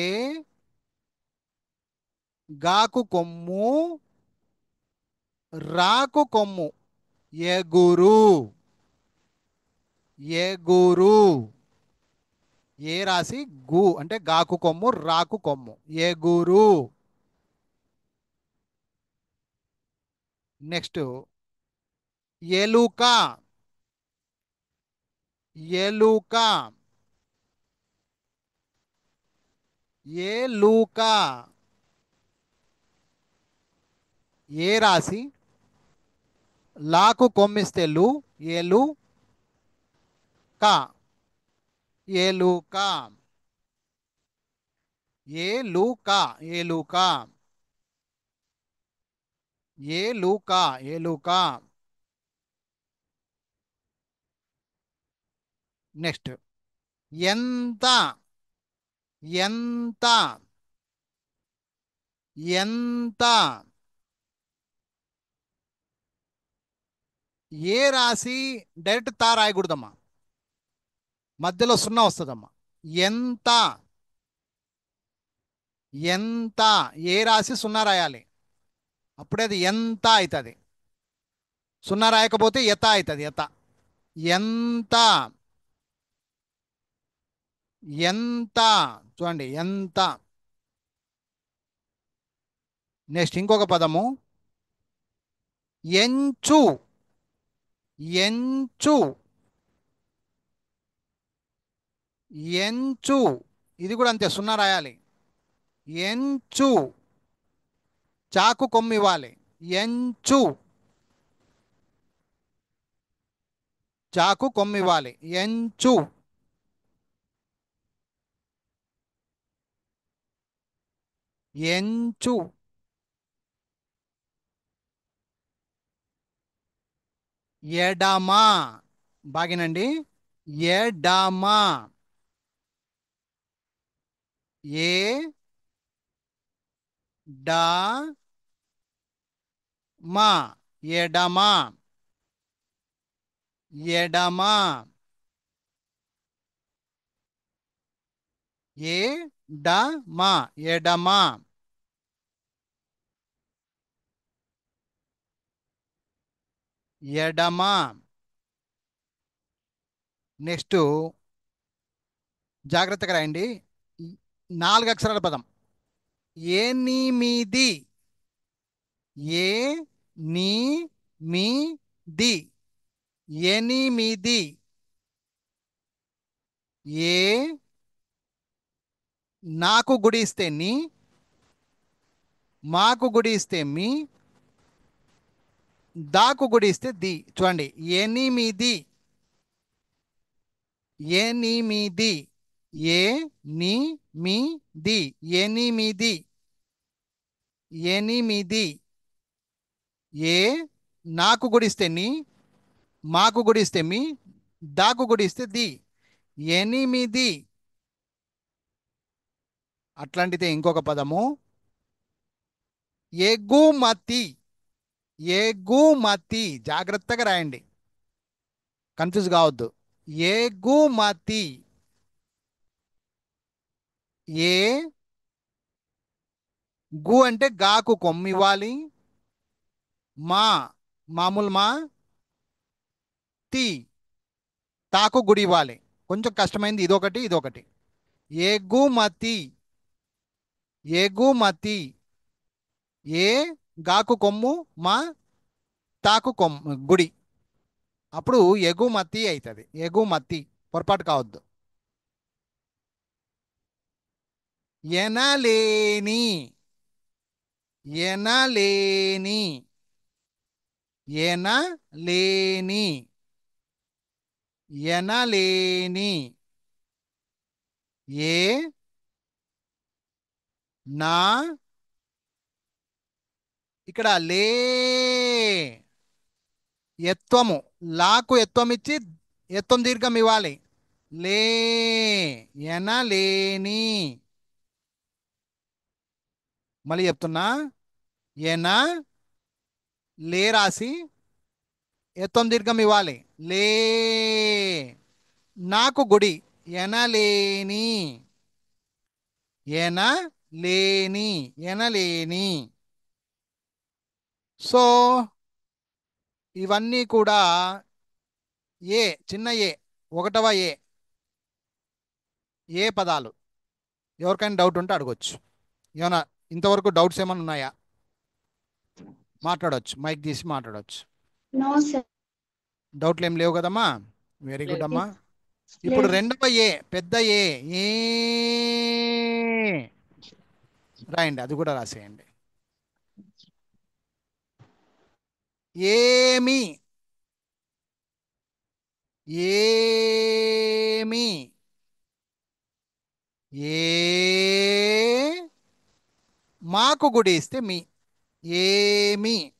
[SPEAKER 1] గాకు కొమ్ము రాకు కొమ్ము ఎగురు ఎగురు. ఏ రాసి గు అంటే గాకు కొమ్ము రాకు కొమ్ము ఎగురు. నెక్స్ట్ ఎలుక ఎలుక ఎలుక ఏ రాసి లాకు కొమ్మిస్తే లు ఏలు క ఏలుక ఏలుక ఏలుక ఏలుక ఏలుక. నెక్స్ట్ ఎంత ఎంత ఎంత ఏ రాసి డైరెక్ట్ తా రాయకూడదమ్మా, మధ్యలో సున్నా వస్తుందమ్మా. ఎంత ఎంత ఏ రాసి సున్నా రాయాలి, అప్పుడే అది ఎంత అవుతుంది. సున్నా రాయకపోతే ఎత అవుతుంది ఎత. ఎంత ఎంత చూడండి ఎంత. నెక్స్ట్ ఇంకొక పదము ఎంచు ఎంచు ఎంచు ఇది కూడా అంతే సున్నా రాయాలి. ఎంచు చాకు కొమ్మివ్వాలి. ఎంచు చాకు కొమ్మివ్వాలి. ఎంచు ఎంచు ఎడమ బాగినండి. ఎడమ ఏ డా మా ఎడమ ఎడమ ఏ డ మా ఎడమ. ఎడమ. నెక్స్ట్ జాగ్రత్తగా రాయండి. 4 అక్షరాల పదం ఎనిమిది. ఏ నీ మీ ది ఎనిమిది. ఏ నాకు గుడి ఇస్తే నీ, మాకు గుడి ఇస్తే మీ, దాకు గుడి ఇస్తే ది. చూడండి ఎనిమిది ఎనిమిది. ఏ నీ మీ ది ఎనిమిది ఎనిమిది. ఏ నాకు గుడిస్తే నీ, మాకు గుడిస్తే మీ, దాకు గుడిస్తే ది ఎనిమిది. అట్లాంటిదే ఇంకొక పదము ఎగుమతి. ఎగుమతి జాగ్రత్తగా రాయండి, కన్ఫ్యూజ్ కావద్దు. ఎగుమతి. ఏ గు అంటే గాకు కొమ్మివ్వాలి. మా మామూలు మా తి తాకు గుడి ఇవ్వాలి. కొంచెం కష్టమైంది ఇదొకటి ఇదొకటి. ఎగుమతి ఎగుమతి. ఏ గాకు కొమ్ము, మా తాకు కొమ్ము గుడి అప్పుడు ఎగుమతి అవుతుంది. ఎగుమతి పొరపాటు కావద్దు. ఎనలేని, ఎనలేని, ఎనలేని, ఎనలేని, ఏ నా, ఇక్కడ లే ఎత్వము, లాకు ఎత్వం ఇచ్చి ఎత్వం దీర్ఘం ఇవ్వాలి. లే, ఎనలేని. మళ్ళీ చెప్తున్నా, ఎన లే రాసి ఎత్వం దీర్ఘం ఇవ్వాలి. లే, నాకు గుడి, ఎనలేని, ఎనలేని, ఎనలేని. సో ఇవన్నీ కూడా ఏ, చిన్న ఏ, ఒకటవ ఏ, ఏ పదాలు. ఎవరికైనా డౌట్ ఉంటే అడగొచ్చు. ఏమన్నా ఇంతవరకు డౌట్స్ ఏమైనా ఉన్నాయా? మాట్లాడవచ్చు, మైక్ తీసి మాట్లాడవచ్చు.
[SPEAKER 3] No, sir.
[SPEAKER 1] డౌట్లు ఏం లేవు కదమ్మా? వెరీ గుడ్ అమ్మా. ఇప్పుడు
[SPEAKER 3] లేదు.
[SPEAKER 1] రెండవ ఏ, పెద్ద ఏ, ఏ రాయండి, అది కూడా రాసేయండి. ఏమి, ఏమి, ఏ మాకు గుడి ఇస్తే మీ, ఏమి,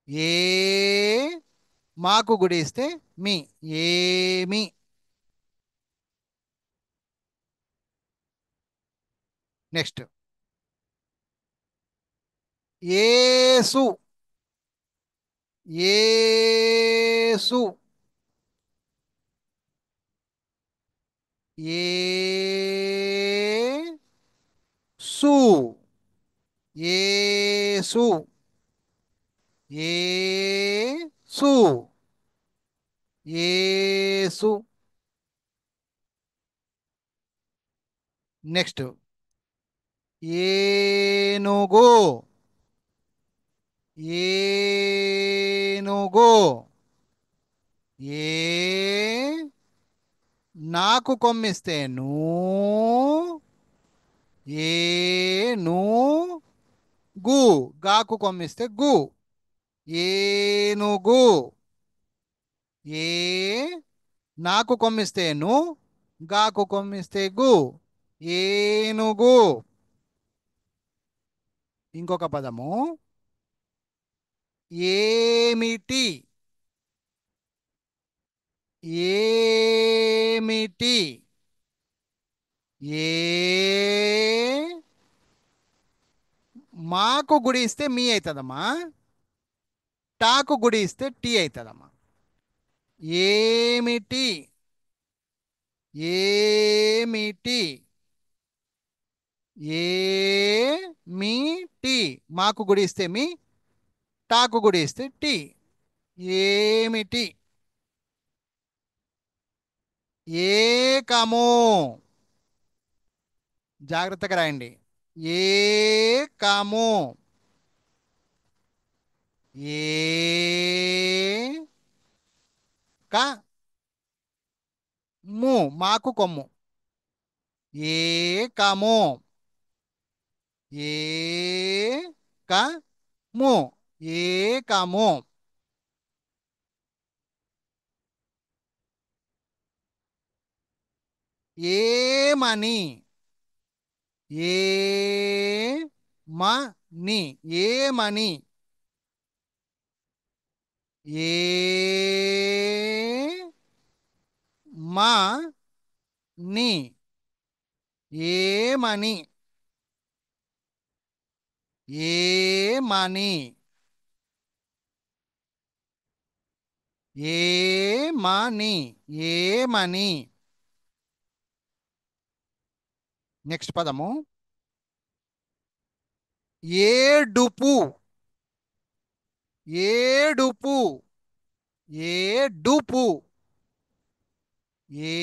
[SPEAKER 1] ఏ మాకు గుడి ఇస్తే మీ, ఏమి. నెక్స్ట్ ఏసు, ఏసు, ఏ సు, ఏసు, ఏసు, ఏసు. నెక్స్ట్ ఏనుగు, ఏనుగు, ఏ నాకు కొమ్మిస్తే నూ, ఏను గు, గాకు కొమ్మిస్తే గు, ఏనుగు. ఏ నాకు కొమ్మిస్తే ను, గాకు కొమ్మిస్తే గు, ఏనుగు. ఇంకొక పదము ఏమిటి, ఏమిటి, ఏ మాకు గుడి ఇస్తే మీ అవుతుందమ్మా, టాకు గుడి ఇస్తే టీ అవుతుందమ్మా. ఏమిటి, ఏమిటి, ఏమిటి, మాకు గుడి ఇస్తే మీ, టాకు గుడి ఇస్తే టీ. ఏమిటి. ఏకము, జాగ్రత్తగా రాయండి. ఏకము, ఏ క ము, మాకు కొమ్ము, ఏకము, ఏ క ము, ఏకము. ఏమని, ఏమని, ఏమని, ఏ మా ని, ఏమని, ఏమని, ఏమని, ఏమని. నెక్స్ట్ పదము ఏడుపు, ఏడుపు, ఏడుపు, ఏ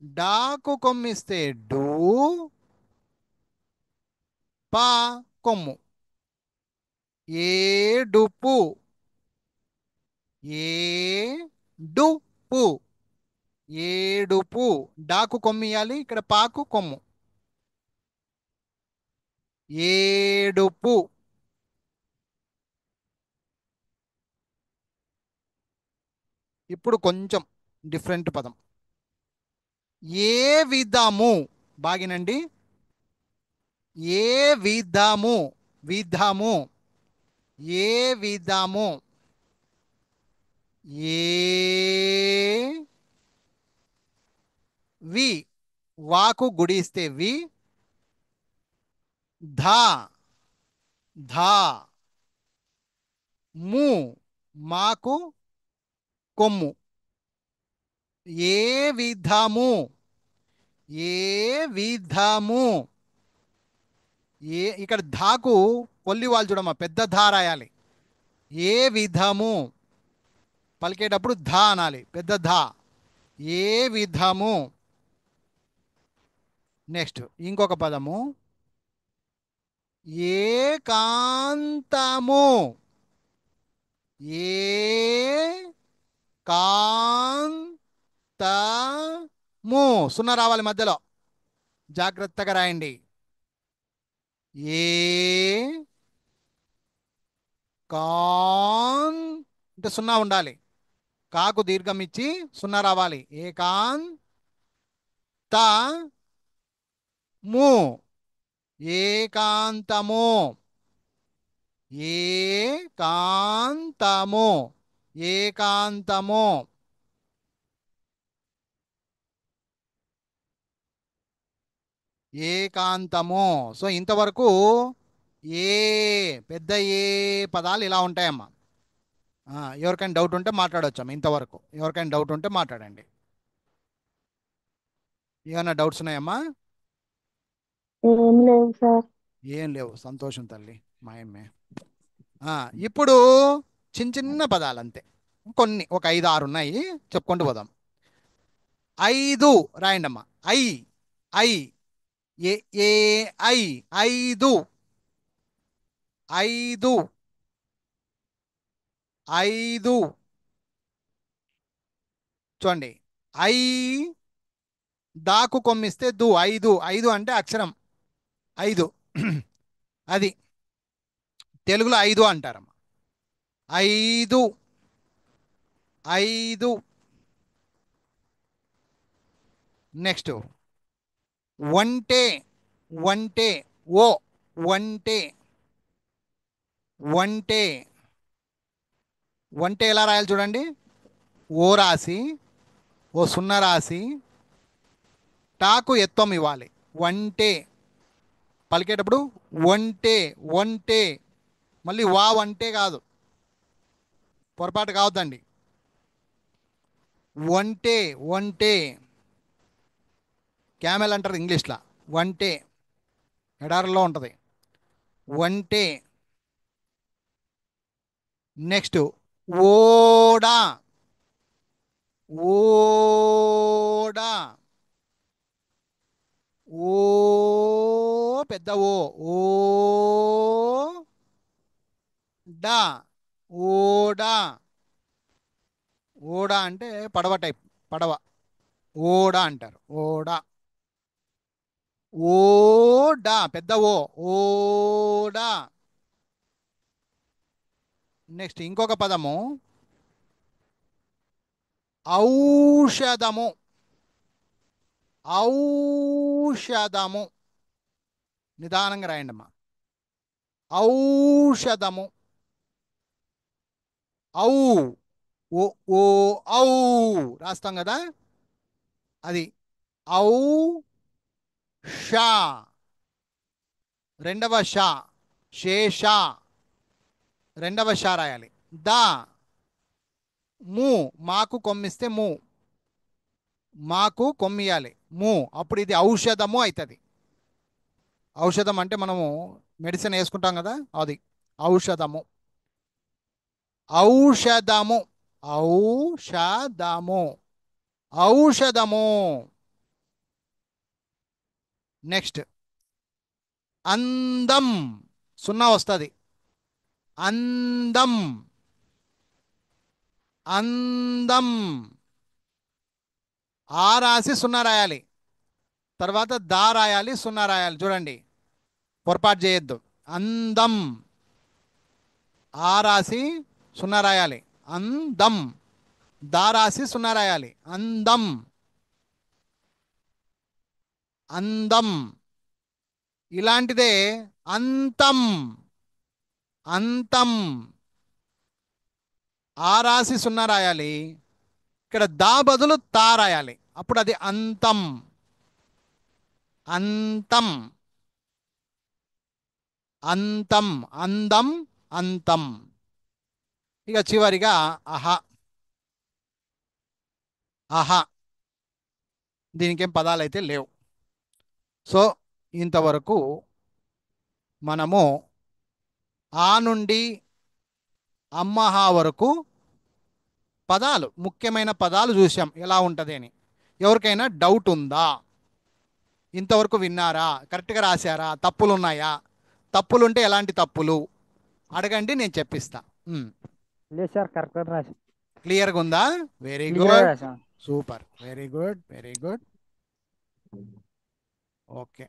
[SPEAKER 1] డాకు కొమ్మిస్తే డు, పా కొమ్ము, ఏడుపు. ఏడుపు. ఏడుపు. డాకు కొమ్మియాలి, ఇక్కడ పాకు కొమ్ము. ఏడుపు. ఇప్పుడు కొంచెం డిఫరెంట్ పదం. ఏ విధము. బాగినండి. ఏ విధము. విధము. ఏ విధము. ఏ వి. వాకు గుడిస్తే వి. ధా. ధా. ము. మాకు కొమ్ము. ఏ విధము. ఏ విధము. ఇక్కడ ధాకు పొల్లి వాళ్ళు చూడమ్మా, పెద్ద ధా రాయాలి. ఏ విధము పలికేటప్పుడు ధా అనాలి, పెద్ద ధా. ఏ విధము. నెక్స్ట్ ఇంకొక పదము. ఏకాంతము. ఏ కాంతము. సున్నా రావాలి మధ్యలో, జాగ్రత్తగా రాయండి. ఏ కాన్ అంటే సున్నా ఉండాలి. కాకు దీర్ఘం ఇచ్చి సున్నా రావాలి. ఏకాంతము. ఏకాంతము. ఏకాంతము. ఏకాంతము. ఏకాంతము. సో ఇంతవరకు ఏ పెద్ద ఏ పదాలు ఇలా ఉంటాయమ్మా. ఎవరికైనా డౌట్ ఉంటే మాట్లాడవచ్చమ్మా. ఇంతవరకు ఎవరికైనా డౌట్ ఉంటే మాట్లాడండి. ఏమైనా డౌట్స్ ఉన్నాయమ్మా?
[SPEAKER 3] ఏం లేవు సార్.
[SPEAKER 1] ఏం లేవు. సంతోషం తల్లి, మా అమ్మే. ఇప్పుడు చిన్న చిన్న పదాలు అంతే, కొన్ని ఒక 5, 6 ఉన్నాయి, చెప్పుకుంటూ పోదాం. 5 రాయండి అమ్మా. I. I. A A I. 5. 5. 5. చూడండి. ఐ దాకు కొమ్మిస్తే దు. 5. 5 అంటే అక్షరం 5. అది తెలుగులో 5 అంటారమ్మా. 5. 5. నెక్స్ట్ వంటే. వంటే. ఓ. వంటే. వంటే. వంటే ఎలా రాయాలి చూడండి. ఓ రాసి, ఓ సున్నా రాసి, టాకు ఎత్తం ఇవ్వాలి. వంటే పలికేటప్పుడు వంటే. వంటే. మళ్ళీ వా వంటే కాదు, పొరపాటు కావద్దండి. వంటే. వంటే. క్యామెల్ అంటారు ఇంగ్లీష్లో. వంటే ఎడారిలో ఉంటుంది. వంటే. నెక్స్ట్ ఓడా. ఓడా. ఓ పెద్ద ఓ. ఓ డా. ఓడా. ఓడా అంటే పడవ టైప్, పడవ. ఓడా అంటారు. ఓడా. ఓడా పెద్ద ఓ. ఓడా. నెక్స్ట్ ఇంకొక పదము ఔషధము. ఔషధము. నిదానంగా రాయండి అమ్మా. ఔషధము. ఔ. ఓ. ఓ ఔ రాస్తాం కదా, అది ఔ షా. రెండవ షా. శేషా. రెండవ షా రాయాలి. దా. ము. మాకు కొమ్మిస్తే ము. మాకు కొమ్మియాలి ము. అప్పుడు ఇది ఔషధము అవుతుంది. ఔషధం అంటే మనము మెడిసిన్ వేసుకుంటాం కదా, అది ఔషధము. ఔషధము. ఔషధము. ఔషధము. నెక్స్ట్ అందం. సున్నా వస్తుంది. అందం, అందం. ఆ రాసి సున్నా రాయాలి, తర్వాత దా రాయాలి, సున్నా రాయాలి. చూడండి, పొరపాటు చేయొద్దు. అందం, ఆ రాసి సున్నా రాయాలి. అందం, దా రాసి సున్నా రాయాలి. అందం, అందం. ఇలాంటిదే అంతం, అంతం. ఆ రాసి సున్నా రాయాలి, ఇక్కడ దా బదులు తా రాయాలి, అప్పుడు అది అంతం, అంతం, అంతం. అందం, అంతం. ఇక చివరిగా అహ, అహ. దీనికేం పదాలు అయితే లేవు. సో ఇంతవరకు మనము ఆ నుండి అమ్మహా వరకు పదాలు, ముఖ్యమైన పదాలు చూసాం ఎలా ఉంటుంది అని. ఎవరికైనా డౌట్ ఉందా? ఇంతవరకు విన్నారా? కరెక్ట్గా రాశారా? తప్పులు ఉన్నాయా? తప్పులు ఉంటే ఎలాంటి తప్పులు అడగండి, నేను చెప్పిస్తా.
[SPEAKER 5] లేదు సార్ కరెక్ట్గా రాశాను.
[SPEAKER 1] క్లియర్గా ఉందా? వెరీ
[SPEAKER 5] క్లియర్గా
[SPEAKER 1] గుడ్,
[SPEAKER 5] రాశాను.
[SPEAKER 1] Super, very good, very good. Okay.